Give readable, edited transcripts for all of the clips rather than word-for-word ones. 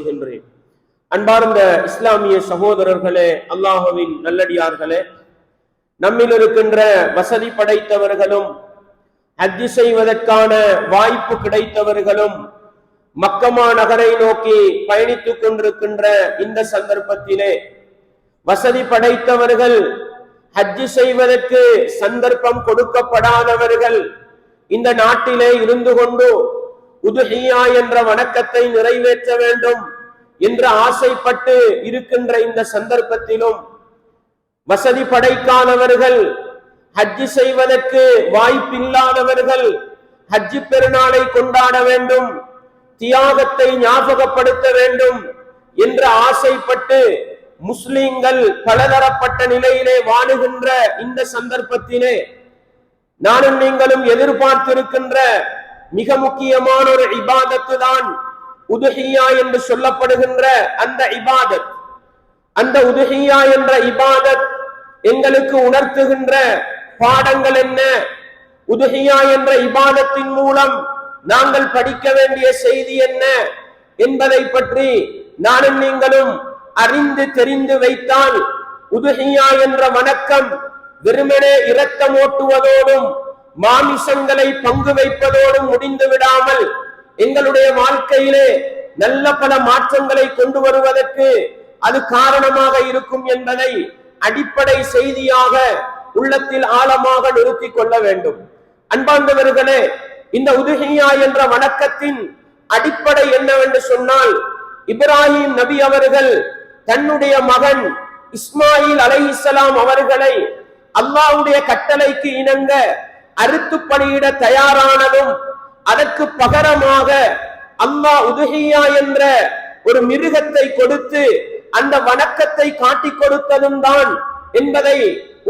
செய்கின்றேன். அன்பார்ந்த இஸ்லாமிய சகோதரர்களே, அல்லாஹ்வின் நல்லடியார்களே, நம்மில் இருக்கின்ற வசதி படைத்தவர்களும் ஹஜ் செய்வதற்கான வாய்ப்பு கிடைத்தவர்களும் மக்கமா நகரை நோக்கி பயணித்துக் கொண்டிருக்கின்ற இந்த சந்தர்ப்பத்திலே வசதி படைத்தவர்கள் ஹஜ் செய்வதற்கு சந்தர்ப்பம் கொடுக்கப்படாதவர்கள் இந்த நாட்டிலே இருந்து கொண்டு உதுஹியா என்ற வணக்கத்தை நிறைவேற்ற வேண்டும் என்று ஆசைப்பட்டு இருக்கின்ற இந்த சந்தர்ப்பத்திலும் வசதி படைக்காதவர்கள் ஹஜ் செய்வதற்கு வாய்ப்பில்லாதவர்கள் ஹஜ் பெருநாளை கொண்டாட வேண்டும், தியாகத்தை ஞாபகப்படுத்த வேண்டும் என்று ஆசைப்பட்டு முஸ்லிம்கள் பலதரப்பட்ட நிலையிலே வாழுகின்ற இந்த சந்தர்ப்பத்திலே நானும் நீங்களும் எதிர்பார்த்திருக்கின்ற மிக முக்கியமான ஒரு இபாதத்து தான் உதுஹியா என்று சொல்லப்படுகின்ற அந்த இபாதத். அந்த உதுஹியா என்ற இபாதத் எங்களுக்கு உணர்த்துகின்ற பாடங்கள் என்ன? உதுஹியா என்ற இபாதத்தின் மூலம் நாங்கள் படிக்க வேண்டிய செய்தி என்ன என்பதை பற்றி நானும் நீங்களும் அறிந்து தெரிந்து வைத்தால் உதுஹியா என்ற வணக்கம் வெறுமனே இரத்தம் ஓட்டுவதோடும் மாமிசங்களை பங்கு வைப்பதோடும் முடிந்து விடாமல் எங்களுடைய வாழ்க்கையிலே நல்ல பல மாற்றங்களை கொண்டு வருவதற்கு அது காரணமாக இருக்கும் என்பதை அடிப்படை செய்தியாக உள்ளத்தில் ஆழமாக நிறுத்திக் கொள்ள வேண்டும். அன்பார்ந்தவர்களே, இந்த உதுஹியா என்ற வணக்கத்தின் அடிப்படை என்னவென்று சொன்னால், இப்ராஹிம் நபி அவர்கள் தன்னுடைய மகன் இஸ்மாயில் அலைஹிஸ்ஸலாம் அவர்களை அல்லாஹ்வுடைய கட்டளைக்கு இணங்க அறுத்து பலியிட தயாரானதும் அதற்கு பகரமாக அல்லாஹ் உதுஹியா என்ற ஒரு மிருகத்தை கொடுத்து அந்த வணக்கத்தை காட்டிக் கொடுத்ததும் தான் என்பதை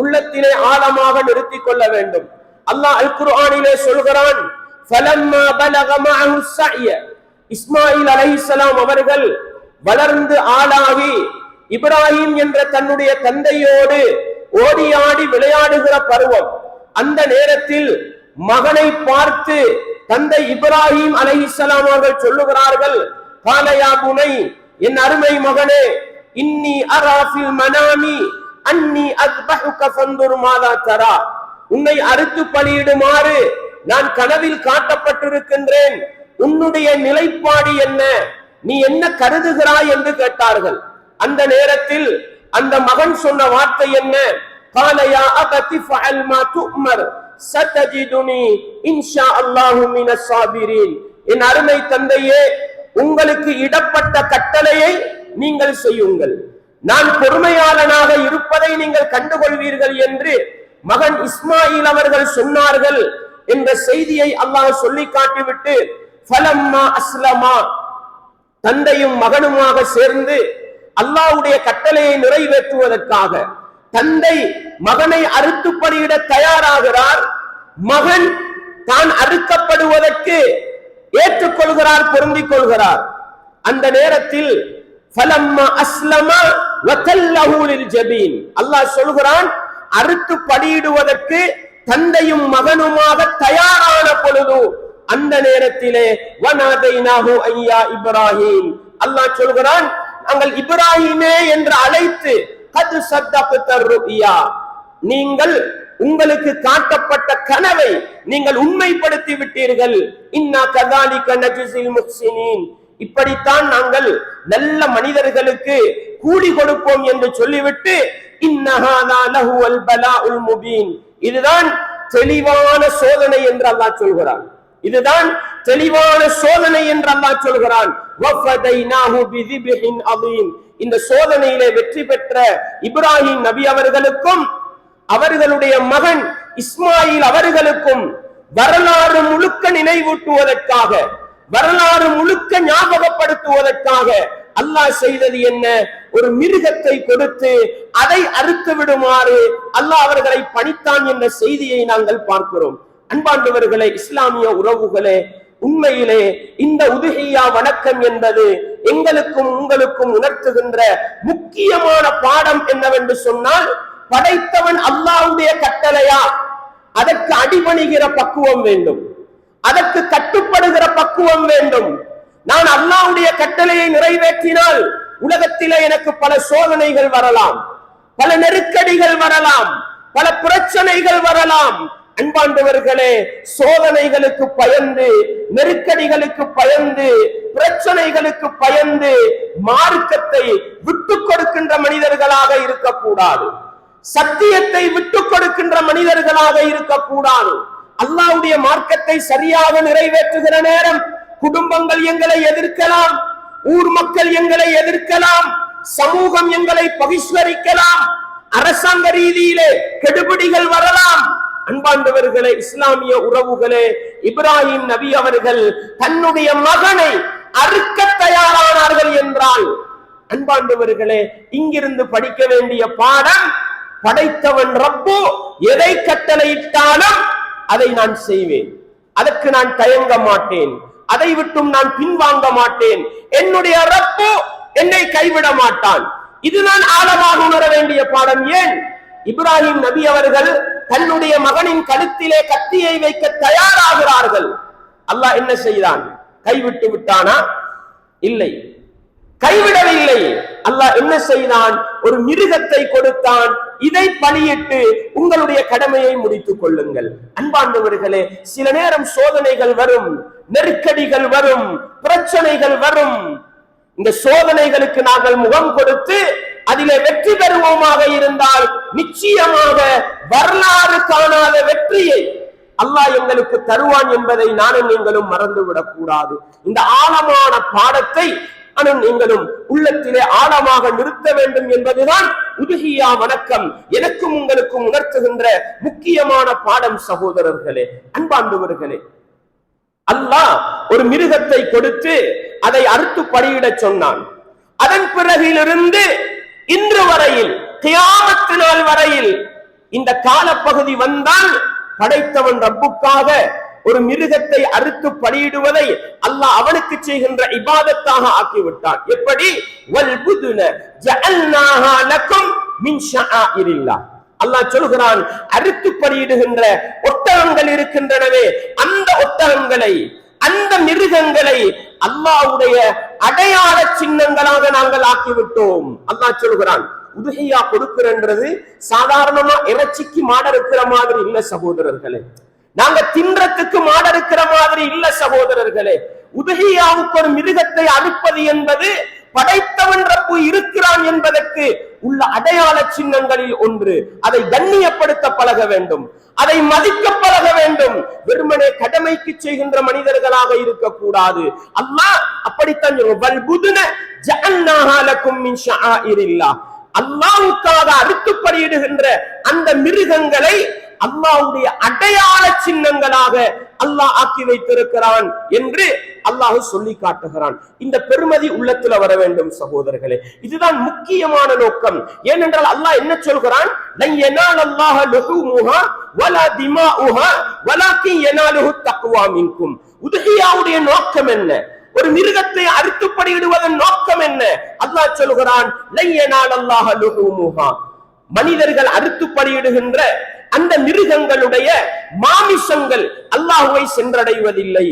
உள்ளத்திலே ஆழமாக நிறுத்திக் கொள்ள வேண்டும். அல்லாஹ் அல் குர்ஆனிலே சொல்கிறான், ஃபலம்மா பலக மஅஹு ஸஅய, இஸ்மாயில் அலைஹிஸ்ஸலாம் அவர்கள் வளர்ந்து ஆளாகி இப்ராஹிம் என்ற தன்னுடைய தந்தையோடு ஓடி ஆடி விளையாடுகிற பருவம். அந்த நேரத்தில் மகனை பார்த்து தந்தை இப்ராஹிம் அலைஹிஸ்ஸலாம் அவர்கள் சொல்லுகிறார்கள், கால யா புனை, என் அருமை மகனே, இன்னி அரா ஃபில் மனாமி அன்னி அஸ்பஹுக ஃபன்துர் மாதா தரா, உன்னை அறுத்து பலியிடுமாறு நான் கனவில் காட்டப்பட்டிருக்கின்றேன், உன்னுடைய நிலைப்பாடு என்ன, நீ என்ன கருதுகிறாய் என்று கேட்டார்கள். அந்த நேரத்தில் அந்த மகன் சொன்ன வார்த்தை என்ன? கால யா அபதி ஃபஅல் மா துஅமர் சதஜிதுனி இன்ஷா அல்லாஹு மினஸ் சாபிரீன், என் அருமை தந்தையே, உங்களுக்கு இடப்பட்ட கட்டளையை நீங்கள் செய்யுங்கள், நான் பொறுமையாளனாக இருப்பதை நீங்கள் கண்டுகொள்வீர்கள் என்று மகன் இஸ்மாயில் அவர்கள் சொன்னார்கள் என்ற செய்தியை அல்லாஹ் சொல்லி காட்டிவிட்டு, ஃபலம்மா அஸ்லமா, தந்தையும் மகனுமாக சேர்ந்து அல்லாஹ்வுடைய கட்டளையை நிறைவேற்றுவதற்காக தந்தை மகனை அறுத்து பலியிட தயாராகிறார். மகன் தான் அறுக்கப்படுவதற்கு ஏற்றுக்கொள்கிறார், பொருந்திக் கொள்கிறார். அந்த நேரத்தில் ஃபலம்மா அஸ்லமா வதல்லஹு லில் ஜபீன், அல்லாஹ் சொல்கிறான், அறுத்து பலியிடுவதற்கு தந்தையும் மகனுமாக தயாரான பொழுது அந்த நேரத்திலே வனாதைனாஹு ஐயா இப்ராஹிம், அல்லாஹ் சொல்கிறான், நாங்கள் இப்ராஹிமே என்று அழைத்து கத் சத்தக்த ருயா, நீங்கள் உங்களுக்கு காட்டப்பட்ட கனவை நீங்கள் உண்மைப்படுத்தி விட்டீர்கள், இன்னா கதாலிக நஜ்ஸில் முஹ்சினீன், இப்படித்தான் நாங்கள் நல்ல மனிதர்களுக்கு கூலி கொடுப்போம் என்று சொல்லிவிட்டு, இன்னஹாதா லஹுவல் பலாஉல் முபீன், இதுதான் தெளிவான சோதனை என்று அல்லாஹ் சொல்கிறான், இதுதான் தெளிவான சோதனை என்று அல்லாஹ் சொல்கிறான். வஃபதைனாஹு பிதிபிஹின் அதீம், இந்த சோதனையிலே வெற்றி பெற்ற இப்ராஹிம் நபி அவர்களுக்கும் அவர்களுடைய மகன் இஸ்மாயில் அவர்களுக்கும் வரலாறு முழுக்க நினைவூட்டுவதற்காக, வரலாறு முழுக்க ஞாபகப்படுத்துவதற்காக அல்லாஹ் செய்தது என்ன? ஒரு மிருகத்தை கொடுத்து அதை அறுத்து விடுமாறு அல்லாஹ் அவர்களை பணித்தான் என்ற செய்தியை நாங்கள் பார்க்கிறோம். அன்பாண்டவர்களே, இஸ்லாமிய உறவுகளே, உண்மையிலே இந்த உதுஹியா வணக்கம் என்பது எங்களுக்கும் உங்களுக்கும் உணர்த்துகின்ற முக்கியமான பாடம் என்னவென்று சொன்னால், படைத்தவன் அல்லாஹ்வுடைய கட்டளையா, அதற்கு அடிபணிகிற பக்குவம் வேண்டும், அதற்கு கட்டுப்படுகிற பக்குவம் வேண்டும். நான் அல்லாஹ்வுடைய கட்டளையை நிறைவேற்றினால் உலகத்திலே எனக்கு பல சோதனைகள் வரலாம், பல நெருக்கடிகள் வரலாம், பல பிரச்சனைகள் வரலாம். அன்பாண்டவர்களே, சோதனைகளுக்கு பயந்து, நெருக்கடிகளுக்கு பயந்து, பிரச்சனைகளுக்கு பயந்து மார்க்கத்தை விட்டுக் கொடுக்கின்ற மனிதர்களாக இருக்கக்கூடாது. சத்தியத்தை விட்டுக் கொடுக்கின்ற மனிதர்களாக இருக்கக்கூடாது. அல்லாஹ்வுடைய மார்க்கத்தை சரியாக நிறைவேற்றுகிற நேரம் குடும்பங்கள் எங்களை எதிர்க்கலாம், ஊர் மக்கள் எங்களை எதிர்க்கலாம், சமூகம் எங்களை பகிஷ்கரிக்கலாம், அரசாங்க ரீதியிலே கெடுபிடிகள் வரலாம். அன்பாண்டவர்களே, இஸ்லாமிய உறவுகளே, இப்ராஹிம் நபி அவர்கள் தன்னுடைய மகனை அறுக்க தயாரானார்கள் என்றால், அன்பாண்டவர்களே, இங்கிருந்து படிக்க வேண்டிய பாடம், படைத்தவன் ரப்பு எதை கட்டளையிட்டாலும் அதை நான் செய்வேன், அதற்கு நான் தயங்க மாட்டேன், அதை விட்டும் நான் பின்வாங்க மாட்டேன். என்னுடைய ரப்பு என்னை கைவிட மாட்டான். இது நான் ஆழமாக உணர வேண்டிய பாடம். ஏன் இப்ராஹிம் நபி அவர்கள் தன்னுடைய மகனின் கழுத்திலே கத்தியை வைக்க தயாராகிறார்கள். அல்லாஹ் என்ன செய்தான்? கைவிட்டு விட்டானா? இல்லை, கைவிடவில்லை. அல்லாஹ் என்ன செய்தான்? ஒரு மிருகத்தை கொடுத்தான். இதை பலியிட்டு உங்களுடைய கடமையை முடித்துக் கொள்ளுங்கள். அன்பாண்டவர்களே, சில நேரம் சோதனைகள் வரும், நெருக்கடிகள் வரும், பிரச்சனைகள் வரும். இந்த சோதனைகளுக்கு நாங்கள் முகம் கொடுத்து அதிலே வெற்றி பெறுவோமாக இருந்தால் நிச்சயமாக வரலாறு காணாத வெற்றியை அல்லாஹ் எங்களுக்கு தருவான் என்பதை நானும் நீங்களும் மறந்துவிடக் கூடாது. இந்த ஆழமான பாடத்தை நானும் நீங்களும் உள்ளத்திலே ஆழமாக நிறுத்த வேண்டும் என்பதுதான் உதுஹியா வணக்கம் எனக்கும் உங்களுக்கும் உணர்த்துகின்ற முக்கியமான பாடம். சகோதரர்களே, அன்பாண்டவர்களே, அல்லாஹ் ஒரு மிருகத்தை கொடுத்து அதை அறுத்து பலியிட சொன்னான். அதன் பிறகிலிருந்து இன்று வரையில், கியாமத் நாள் வரையில் இந்த காலப்பகுதி வந்தால் படைத்தவன் ரப்புக்காக ஒரு மிருகத்தை அறுத்து பலியிடுவதை அல்லாஹ் அவனுக்கு செய்கின்ற இபாதத்தாக ஆக்கிவிட்டான். எப்படி? வல்புதுன ஜஅல்நாஹா லகும் மின் ஷஆஇரில்லாஹ். அல்லாஹ் சொல்கிறான், அறுத்து பலியிடுகின்ற ஒட்டகங்கள் இருக்கின்றனவே, அந்த ஒட்டகங்களை, அந்த மிருகங்களை அல்லாஹ்வுடைய அடையாள சின்னங்களாக நாங்கள் ஆக்கிவிட்டோம். அல்லாஹ் சொல்கிறான், உதுஹியா கொடுக்கிறது சாதாரணமா இறைச்சிக்கு மாட இருக்கிற மாதிரி இல்ல சகோதரர்களே, நாங்க தின்றத்துக்கு மாட இருக்கிற மாதிரி இல்ல சகோதரர்களே. உதுஹியாவுக்கு ஒரு மிருகத்தை அறுப்பது என்பது படைத்தவன் ரப்பு இருக்கிறான் என்பதற்கு உள்ள அடையாள சின்னங்களில் ஒன்று. அதை கண்ணியப்படுத்த பழக வேண்டும், அதை மதிக்க பழக வேண்டும். வெறுமனே கடமைக்கு செய்கின்ற மனிதர்களாக இருக்கக்கூடாது. அல்லாஹ் அப்படித்தான் அல்லாஹ்வுக்காக அறுத்து பலியிடுகின்ற அந்த மிருகங்களை அல்லாஹ்வுடைய அடையாள சின்னங்களாக அல்லாஹ் ஆக்கி வைத்திருக்கிறான் என்று அல்லாஹ் சொல்லி காட்டுகிறான். இந்த பெருமதி உள்ளத்துல வர வேண்டும் சகோதரர்களே. இதுதான் முக்கியமான நோக்கம். ஏனென்றால் அல்லாஹ் என்ன சொல்கிறான்? லன் யனாலல்லாஹ லுஹூமுஹா வலா திமாஉஹா வலாக்கின் யனாலுஹு தக்வா மின்கும். உதுஹியாவுடைய நோக்கம் என்ன? ஒரு மிருகத்தை அறுத்து பலியிடுவதன் நோக்கம் என்ன? அல்லாஹ் சொல்கிறான், லன் யனாலல்லாஹ லுஹூமுஹா, மனிதர்கள் அறுத்து பலியிடுகின்ற அந்த மிருகங்களுடைய மாமிசங்கள் அல்லாஹ்வை சென்றடைவதில்லை.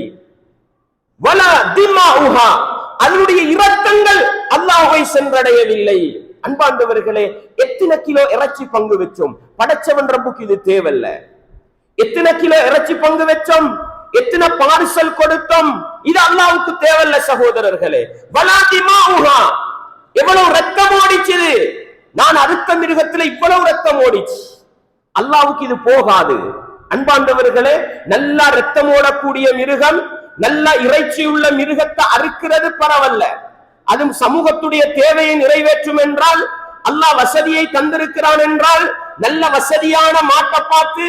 வலா திமாஉஹா, அதனுடைய இரத்தங்கள் அல்லாஹ்வை சென்றடையவில்லை. அன்பாண்டவர்களே, எத்தனை கிலோ இறைச்சி பங்கு வச்சோம்? படைச்சவன் ரப்புக்கு இது தேவையில்ல. எத்தனை கிலோ இறைச்சி பங்கு வச்சோம்? எத்தனை பார்சல் கொடுத்தோம்? இது அல்லாஹ்வுக்கு தேவையில்ல சகோதரர்களே. வலா திமாஉஹா, எவ்வளவு ரத்தம் ஓடிச்சு? நான் அறுத்த மிருகத்துல இவ்வளவு ரத்தம் ஓடிச்சு, அல்லாஹ்வுக்கு இது போகாது. அன்பாண்டவர்களே, நல்லா ரத்தம் ஓடக்கூடிய மிருகம், நல்ல இறைச்சி உள்ள மிருகத்தை அறுக்கிறது பரவல்ல. அதுவும் சமூகத்துடைய தேவையை நிறைவேற்றும் என்றால், அல்லாஹ் வசதியை தந்திருக்கிறான் என்றால், நல்ல வசதியான மாட்டை பார்த்து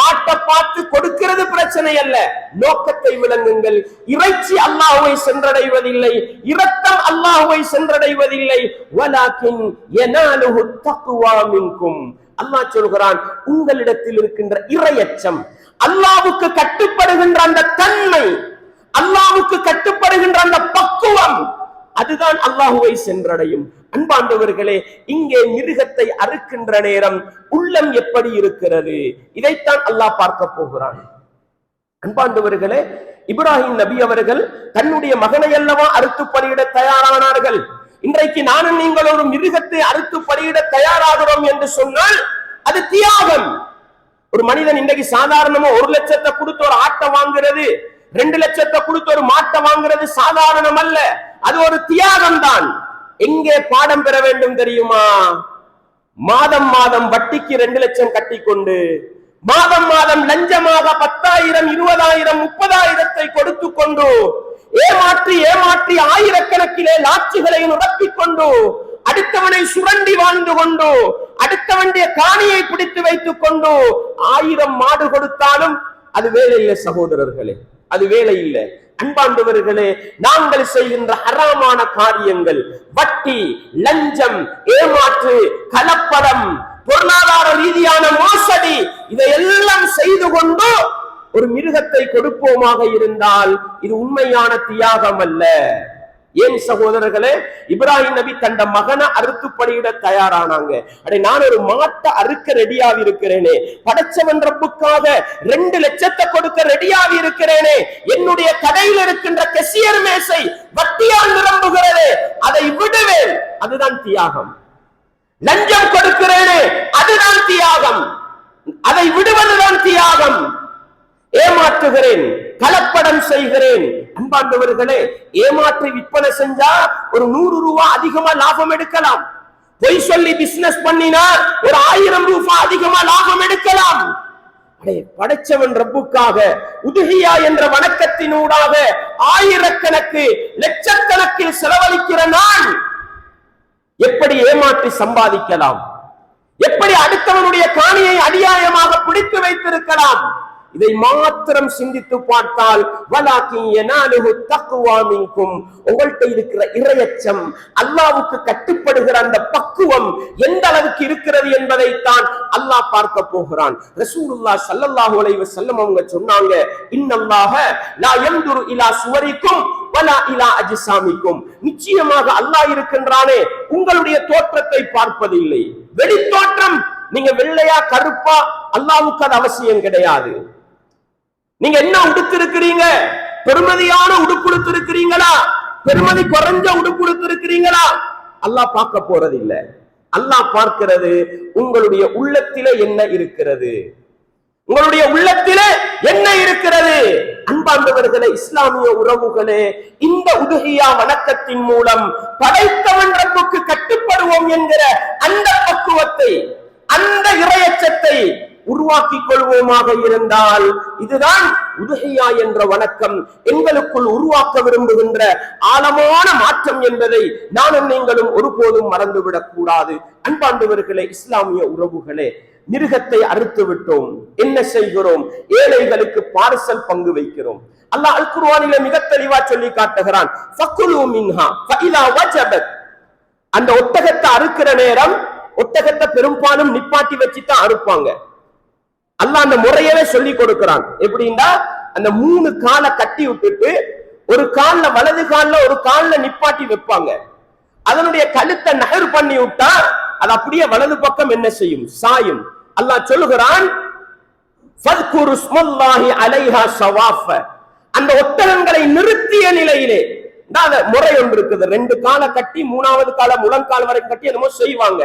ஆட்டை பார்த்து கொடுக்கிறது பிரச்சனை அல்ல. நோக்கத்தை விளங்குங்கள். இறைச்சி அல்லாஹ்வை சென்றடைவதில்லை, இரத்தம் அல்லாஹ்வை சென்றடைவதில்லை. வலாக்கின் யனாலுஹு தக்வா மின்கும். அல்லாஹ் சொல்கிறான், உங்களிடத்தில் இருக்கின்ற இறையச்சம், அல்லாஹ்வுக்கு கட்டுப்படுகின்ற அந்த தன்மை, அல்லாஹ்வுக்கு கட்டுப்படுகின்ற அந்த பக்குவம், அதுதான் அல்லாஹ்வை சென்றடையும். அன்பாண்டவர்களே, இங்கே மிருகத்தை அறுக்கின்ற நேரம் உள்ளம் எப்படி இருக்கிறது? இதைத்தான் அல்லாஹ் பார்க்க போகிறான். அன்பாண்டவர்களே, இப்ராஹிம் நபி அவர்கள் தன்னுடைய மகனை அல்லவா அறுத்து பலியிட தயாரானார்கள். இன்றைக்கு நானும் நீங்கள் ஒரு மிருகத்தை அறுத்து பலியிட தயாராகிறோம் என்று சொன்னால் அது தியாகம். ஒரு மனிதன் இன்றைக்கு சாதாரணமா 1 லட்சத்தை கொடுத்து ஒரு ஆட்டை வாங்குறது, 2 லட்சத்தை கொடுத்து ஒரு மாட்டை வாங்குறது சாதாரணம் அல்ல, அது ஒரு தியாகம் தான். எங்கே பாடம் பெற வேண்டும் தெரியுமா? மாதம் மாதம் வட்டிக்கு 2 லட்சம் கட்டி கொண்டு மாதம் மாதம் லஞ்சமாக 10,000 20,000 30,000 கொடுத்து கொண்டு ஏமாற்றி ஏமாற்றி ஆயிரக்கணக்கிலே லாட்சிகளை நிரப்பிக் கொண்டு அடுத்தவனை சுரண்டி வாழ்ந்து கொண்டு அடுத்தவனுடைய காணியை பிடித்து வைத்துக் கொண்டு 1000 மாடு கொடுத்தாலும் அது வேலை இல்லை சகோதரர்களே, அது வேலை இல்லை. அன்பாண்டவர்களே, நாங்கள் செய்கின்ற ஹராமான காரியங்கள், வட்டி, லஞ்சம், ஏமாற்று, கலப்படம், பொருளாதார ரீதியான மோசடி, இதையெல்லாம் செய்து கொண்டு ஒரு மிருகத்தை கொடுப்போமாக இருந்தால் இது உண்மையான தியாகம் அல்ல. ஏன் சகோதரர்களே, இப்ராஹிம் நபி தந்த மகனை அறுத்து பலியிட தயாரானாங்க. அடே, நான் ஒரு மாட்டை அறுக்க ரெடியாவி இருக்கிறேனே, படைச்சவன் ரப்புக்காக 2 லட்சத்தை கொடுக்க ரெடியாவி இருக்கிறேனே, என்னுடைய கடையில் இருக்கின்ற கெசியர் மேசை வட்டியால் நிரம்புகிறது, அதை விடுவேன், அதுதான் தியாகம். லஞ்சம் கொடுக்கிறேனே, அதுதான் தியாகம், அதை விடுவதுதான் தியாகம். ஏமாற்றுகிறேன், கலப்படம் செய்கிறேன். அன்பாண்டவர்களே, ஏமாற்றி விற்பனை செஞ்சா ஒரு 100 ரூபாய் அதிகமா லாபம் எடுக்கலாம். பொய் சொல்லி பிசினஸ் பண்ணினா ஒரு 1000 ரூபாய் அதிகமா லாபம் எடுக்கலாம். படைச்சவன் ரப்புக்காக உதுஹியா என்ற வணக்கத்தினூடாக ஆயிரக்கணக்கு லட்சக்கணக்கில் செலவழிக்கிற நான் எப்படி ஏமாற்றி சம்பாதிக்கலாம்? எப்படி அடுத்தவனுடைய காணியை அநியாயமாக பிடித்து வைத்திருக்கலாம்? இதை மாத்திரம் சிந்தித்து பார்த்தால் உங்கள்கிட்ட இருக்கிற இறையச்சம், அல்லாஹ்வுக்கு கட்டுப்படுகிற அந்த பக்குவம் எந்த அளவுக்கு இருக்கிறது என்பதைத்தான் அல்லாஹ் பார்க்க போகிறான். ரசூலுல்லாஹ் ஸல்லல்லாஹு அலைஹி வஸல்லம் அவங்க சொன்னாங்க, இன்னல்லாஹ லா யன்துரு இலா சுவரிக்கும் வலா இலா அஜ்சாமிக்கும். நிச்சயமாக அல்லாஹ் இருக்கின்றானே, உங்களுடைய தோற்றத்தை பார்ப்பதில்லை. வெளி தோற்றம், நீங்க வெள்ளையா கருப்பா, அல்லாஹ்வுக்கு அது அவசியம் கிடையாது. நீங்க என்ன உடுத்திருக்கிறீங்க? பெருமதியான உடுப்புடுத்து இருக்கிறீங்களா, பெருமதி குறைஞ்ச உடுப்புடுத்து இருக்கிறீங்களா, அல்லாஹ் பார்க்க போறது இல்ல. அல்லாஹ் பார்க்கிறது உங்களுடைய உள்ளத்திலே என்ன இருக்கிறது, உங்களுடைய உள்ளத்திலே என்ன இருக்கிறது. அன்பார்ந்தவர்களே, இஸ்லாமிய உறவுகளே, இந்த உதுஹியா வணக்கத்தின் மூலம் படைத்தவன் ரப்புக்கு கட்டுப்படுவோம் என்கிற அந்த பக்குவத்தை, அந்த இறையச்சத்தை உருவாக்கிக் கொள்வோமாக இருந்தால் இதுதான் உதுஹியா என்ற வணக்கம் எங்களுக்குள் உருவாக்க விரும்புகின்ற ஆழமான மாற்றம் என்பதை நானும் நீங்களும் ஒருபோதும் மறந்துவிடக் கூடாது. அன்பாண்டவர்களே, இஸ்லாமிய உறவுகளே, மிருகத்தை அறுத்து விட்டோம், என்ன செய்கிறோம்? ஏழைகளுக்கு பார்சல் பங்கு வைக்கிறோம். அல்லாஹ் அல் குர்ஆனிலே மிக தெளிவா சொல்லி காட்டுகிறான், ஃபக்குலு மின்ஹா ஃபஇதா வஜபத். அந்த ஒட்டகத்தை அறுக்கிற நேரம் ஒட்டகத்தை பெரும்பாலும் நிப்பாட்டி வச்சுதான் அறுப்பாங்க. அல்லாஹ் அந்த முறையவே சொல்லி கொடுக்கிறான். எப்படின்னா, அந்த 3 காலை கட்டி விட்டுட்டு ஒரு கால்ல வலது கால்ல ஒரு கால்ல நிப்பாட்டி வைப்பாங்க. அதனுடைய கழுத்தை நகர் பண்ணி விட்டா அது அப்படியே வலது பக்கம் என்ன செய்யும்? சாயும். அல்லாஹ் சொல்லுகிறான், ஃபத்குரு ஸ்மல்லாஹி அலைஹா ஸவாஃப. அந்த ஒட்டகங்களை நிறுத்திய நிலையிலே முறை ஒன்று இருக்குது. 2 காலை கட்டி 3வது கால முழங்கால் வரை கட்டி என்னமோ செய்வாங்க.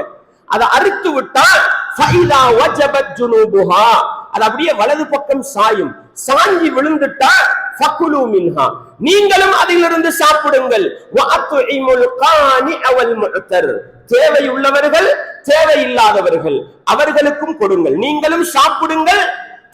அதை அறுத்து விட்டா ஃபைதா வஜபத் ஜுனூபுஹா, அது அப்படியே வலது பக்கம் சாயும். சாஞ்சி விழுந்துட்டா ஃபக்குலு மின்ஹா, நீங்களும் அதிலிருந்து சாப்பிடுங்கள். வஅத்இமுல் கானிஅ வல் முஅ்தர், தேவை உள்ளவர்கள் தேவை இல்லாதவர்கள் அவர்களுக்கும் கொடுங்கள். நீங்களும் சாப்பிடுங்கள்,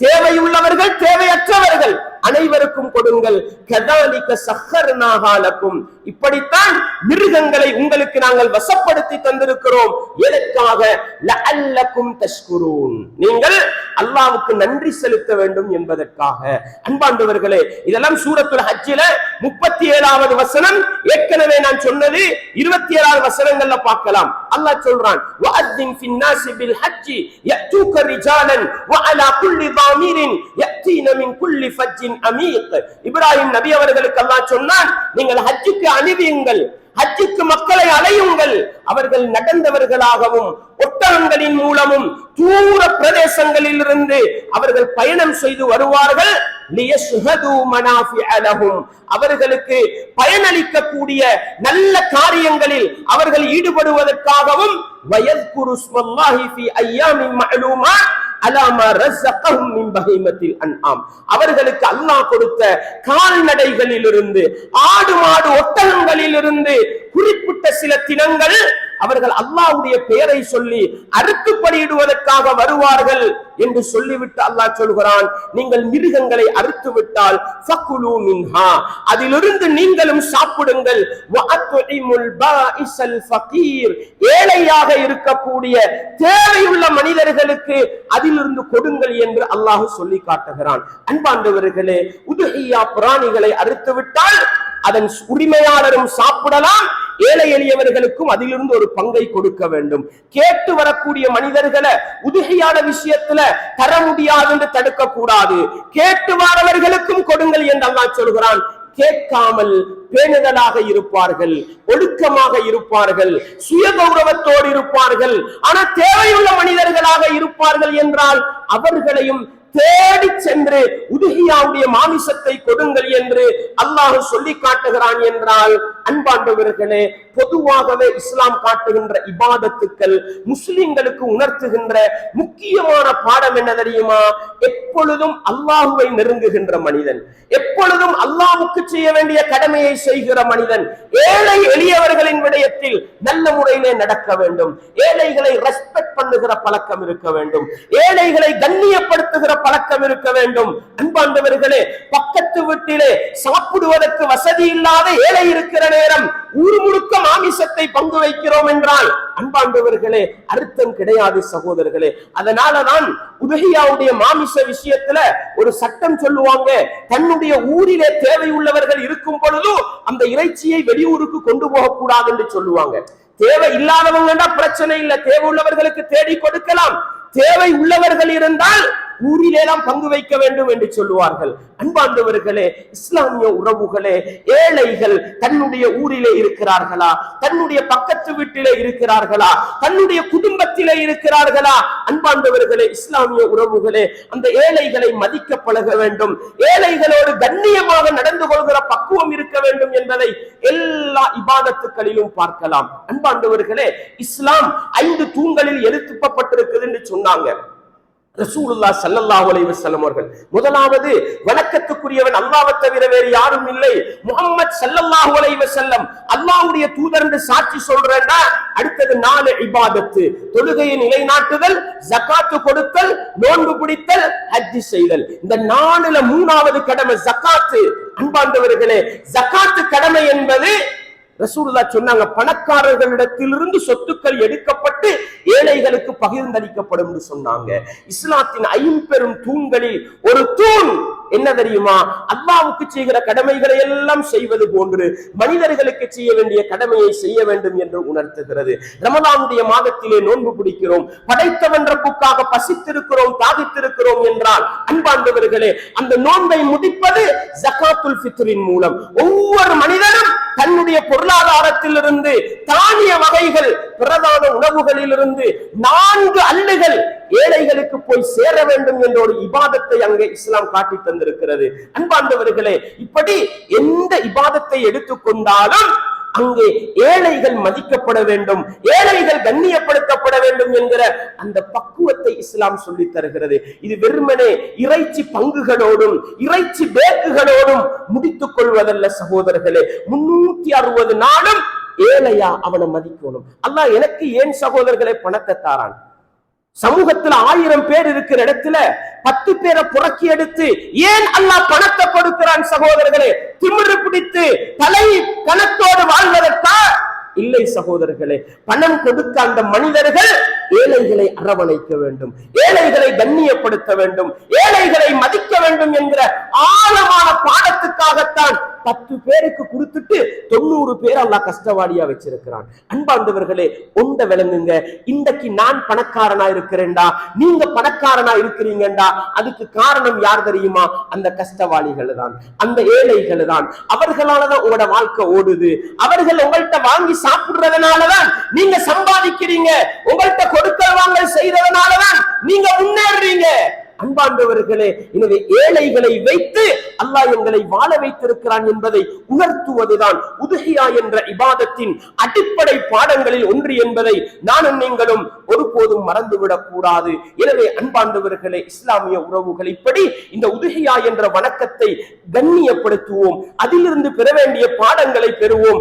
தேவை உள்ளவர்கள் தேவையற்றவர்கள் அனைவருக்கும் கொடுங்கள். கதாலிக சஹர்னாஹா லக்கும், இப்படித்தான் மிருகங்களை உங்களுக்கு நாங்கள் வசப்படுத்தி தந்திருக்கிறோம். எதற்காக? லஅல்லக்கும் தஷ்குரூன், நீங்கள் அல்லாஹ்வுக்கு நன்றி செலுத்த வேண்டும் என்பதற்காக. அன்பாண்டவர்களே, இதெல்லாம் சூரத்துல் ஹஜ்ஜில 37வது வசனம். ஏற்கனவே நான் சொன்னது 27வது வசனங்கள்ல பார்க்கலாம். அல்லாஹ் சொல்றான், வஅத்தின் ஃபின்னாஸி பில் ஹஜ்ஜி யஅதூக ரிஜாலன் வஅலா குல்லி தாமிரின் யஅதீன மின் குல்லி ஃபஜ்ஜின் அமீக். இப்ராஹிம் நபி அவர்களுக்கு அல்லாஹ் சொன்னான், நீங்கள் ஹஜ்ஜுக்கு அனுப்பியுங்கள், ஹஜ்ஜுக்கு மக்களை அழையுங்கள். பயணங்கள் அவர்கள் நடந்தவர்களாகவும் ஒட்டகங்களின் மூலமும் தூர பிரதேசங்களில் இருந்து அவர்கள் பயணம் செய்து வருவார்கள். அவர்களுக்கு பயனளிக்கக்கூடிய நல்ல காரியங்களில் அவர்கள் ஈடுபடுவதற்காகவும் அவர்களுக்கு அல்லாஹ் கொடுத்த கால்நடைகளில் இருந்து ஆடு மாடு ஒட்டகங்களில் இருந்து குறிப்பிட்ட சில தினங்கள் அவர்கள் அல்லாஹ்வுடைய பெயரை சொல்லி அறுத்துப்படியிடுவதற்காக வருவார்கள் என்று சொல்லிவிட்டு அல்லாஹ் சொல்கிறான், நீங்கள் மிருகங்களை அறுத்து விட்டால் ஃபகுலு மின்ஹா, அதிலிருந்து நீங்களும் சாப்பிடுங்கள். வஅத்இமுல் பாஇஸல் ஃபகீர், ஏழையாக இருக்கக்கூடிய தேவையுள்ள மனிதர்களுக்கு அதிலிருந்து கொடுங்கள் என்று அல்லாஹ் சொல்லி காட்டுகிறான். அன்பார்ந்தவர்களே, உதுஹியா பிராணிகளை அறுத்து விட்டால் அதன் உரிமையாளரும் சாப்பிடலாம், ஏழை எளியவர்களுக்கும் அதிலிருந்து ஒரு பங்கை கொடுக்க வேண்டும். கேட்டு வரக்கூடிய மனிதர்களை உதுகையான விஷயத்துல தர முடியாது என்று தடுக்க கூடாது. கேட்டு வரவர்களுக்கும் கொடுங்கள் என்று அல்லாஹ் சொல்கிறான். கேட்காமல் பேணுதலாக இருப்பார்கள், ஒழுக்கமாக இருப்பார்கள், சுய கௌரவத்தோடு இருப்பார்கள், ஆனா தேவையுள்ள மனிதர்களாக இருப்பார்கள் என்றால் அவர்களையும் தேடி சென்று உதுகியாவுடைய மாமிசத்தை கொடுங்கள் என்று அல்லாஹ் சொல்லி காட்டுகிறான் என்றால், அன்பாண்டவர்களே, பொதுவாகவே இஸ்லாம் காட்டுகின்ற இபாதத்துக்கள் முஸ்லிம்களுக்கு உணர்த்துகின்ற முக்கியமான பாடம் என்ன தெரியுமா? எப்பொழுதும் அல்லாஹுவை நெருங்குகின்ற மனிதன், எப்பொழுதும் அல்லாஹ்வுக்கு செய்ய வேண்டிய கடமையை செய்கிற மனிதன் ஏழை எளியவர்களின் விடயத்தில் நல்ல முறையிலே நடக்க வேண்டும். ஏழைகளை ரெஸ்பெக்ட் பண்ணுகிற பழக்கம் இருக்க வேண்டும். ஏழைகளை கண்ணியப்படுத்துகிற பழக்கம் இருக்க வேண்டும். அன்பாண்டவர்களே, பக்கத்து வீட்டிலே சாப்பிடுவதற்கு வசதி இல்லாத ஏழை இருக்கிற நேரம் ஊர் முழுக்க மாமிசத்தை பங்கு வைக்கிறோம் என்றால், அன்பாண்டவர்களே, அர்த்தம் கிடையாது சகோதரர்களே. அதனாலதான் உதுஹியாவுடைய மாமிச விஷயத்துல ஒரு சட்டம் சொல்லுவாங்க, தன்னுடைய ஊரிலே தேவையுள்ளவர்கள் இருக்கும் பொழுது அந்த இறைச்சியை வெளியூருக்கு கொண்டு போக கூடாது என்று சொல்லுவாங்க. தேவை இல்லாதவங்க பிரச்சனை இல்லை, தேவை உள்ளவர்களுக்கு தேடி கொடுக்கலாம். தேவை உள்ளவர்கள் இருந்தால் ஊரிலேலாம் பங்கு வைக்க வேண்டும் என்று சொல்லுவார்கள். அன்பார்ந்தவர்களே, இஸ்லாமிய உறவுகளே, ஏழைகள் தன்னுடைய ஊரிலே இருக்கிறார்களா, தன்னுடைய பக்கத்து வீட்டிலே இருக்கிறார்களா, தன்னுடைய குடும்பத்திலே இருக்கிறார்களா? அன்பார்ந்தவர்களே, இஸ்லாமிய உறவுகளே, அந்த ஏழைகளை மதிக்க பழக வேண்டும். ஏழைகளோடு கண்ணியமாக நடந்து கொள்கிற பக்குவம் இருக்க வேண்டும் என்பதை எல்லா இபாதத்துக்களிலும் பார்க்கலாம். அன்பார்ந்தவர்களே, இஸ்லாம் 5 தூண்களில் எழுத்துப்பட்டிருக்குது என்று சொன்னாங்க ரசூலுல்லாஹ் ஸல்லல்லாஹு அலைஹி வஸல்லம் அவர்கள். முதலாவது, வணக்கத்துக்குரியவன் அல்லாஹ்வை தவிர வேறு யாரும் இல்லை, முஹம்மத் ஸல்லல்லாஹு அலைஹி வஸல்லம் அல்லாஹ்வுடைய தூதர் என்று சாட்சி சொல்றேன்னா. அடுத்தது 4 இபாதத்து, தொழுகையை நிலைநாட்டுதல், ஜகாத்து கொடுத்தல், நோன்பு பிடித்தல், ஹஜ் செய்தல். இந்த 4ல 3வது கடமை ஜகாத்து. அன்பார்ந்தவர்களே, ஜகாத்து கடமை என்பது ரசூலுல்லாஹ் சொன்னாங்க, பணக்காரர்களிடத்திலிருந்து சொத்துக்கள் எடுக்கப்பட்டு ஏழைகளுக்கு பகிர்ந்தளிக்கப்படும் என்று சொன்னாங்க. இஸ்லாத்தின் 50 தூண்களில் ஒரு தூண் என்ன தெரியுமா? அல்லாஹ்வுக்கு செய்கிற கடமைகளை எல்லாம் செய்வது போன்று மனிதர்களுக்கு செய்ய வேண்டிய கடமையை செய்ய வேண்டும் என்று உணர்த்துகிறது. ரமலானுடைய மாதத்திலே நோன்பு பிடிக்கிறோம், படைத்தவன் ரப்புக்காக பசித்திருக்கிறோம், தாகித்திருக்கிறோம் என்றால், அன்பார்ந்தவர்களே, அந்த நோன்பை முடிப்பது ஜகாத்துல் ஃபித்ரின் மூலம். ஒவ்வொரு மனிதனும் தன்னுடைய பொருளாதாரத்திலிருந்து தானிய வகைகள், பிரதான உணவுகளில் இருந்து 4 அள்ளுகள் ஏழைகளுக்கு போய் சேர வேண்டும் என்ற ஒரு இபாதத்தை அங்கே இஸ்லாம் காட்டி தந்திருக்கிறது. அன்பார்ந்தவர்களே, இப்படி எந்த இபாதத்தை எடுத்துக்கொண்டாலும் அங்கே ஏழைகள் மதிக்கப்பட வேண்டும், ஏழைகள் கண்ணியப்படுத்தப்பட வேண்டும் என்கிற அந்த பக்குவத்தை இஸ்லாம் சொல்லித் தருகிறது. இது வெறுமனே இறைச்சி பங்குகளோடும் இறைச்சி பேக்குகளோடும் முடித்துக் கொள்வதல்ல சகோதரர்களே. 360 நாளும் ஏழையா அவனை மதிக்கணும். அல்லாஹ் எனக்கு ஏன் சகோதரர்களை பணத்தை தாரான்? சமூகத்துல 1000 பேர் இருக்கிற இடத்துல 10 பேரை புறக்கி எடுத்து ஏன் அல்லாஹ் பணத்தை கொடுக்கிறான் சகோதரர்களே? திமிரு பிடித்து தலை கணத்தோடு வாழ்வதற்கா? இல்லை சகோதரர்களே. பணம் கொடுக்க அந்த மனிதர்கள் ஏழைகளை அரவணைக்க வேண்டும், ஏழைகளை கண்ணியப்படுத்த வேண்டும், ஏழைகளை மதிக்க வேண்டும் என்கிற ஆழமான பாடத்துக்காகத்தான் 10 பேருக்கு கொடுத்துட்டு 90 பேர் அல்லாஹ் கஷ்டவாளியா வச்சிருக்கிறான். அன்பார்ந்தவர்களே, ஒண்ட விளங்குங்க. இன்றைக்கு நான் பணக்காரனா இருக்கிறேன்டா, நீங்க பணக்காரனா இருக்கிறீங்கடா, அதுக்கு காரணம் யார் தெரியுமா? அந்த கஷ்டவாளிகள் தான், அந்த ஏழைகள் தான். அவர்களாலதான் உங்களோட வாழ்க்கை ஓடுது. அவர்கள் உங்கள்கிட்ட வாங்கி சாப்பிடுறதுனாலதான் நீங்க சம்பாதிக்கிறீங்க. உங்கள்கிட்ட கொடுக்கல் வாங்கல் செய்யறதுனாலதான் நீங்க முன்னேறீங்க. அன்பார்ந்தவர்களே, எனவே ஏழைகளை வைத்து அல்லாஹ் எங்களை வாழ வைத்திருக்கிறான் என்பதை உணர்த்துவதுதான் உதுஹியா என்ற இபாதத்தின் அடிப்படை பாடங்களில் ஒன்று என்பதை நானும் நீங்களும் ஒருபோதும் மறந்துவிடக் கூடாது. எனவே அன்பார்ந்தவர்களே, இஸ்லாமிய உறவுகள் இப்படி இந்த உதுஹியா என்ற வணக்கத்தை கண்ணியப்படுத்துவோம், அதிலிருந்து பெற வேண்டிய பாடங்களை பெறுவோம்.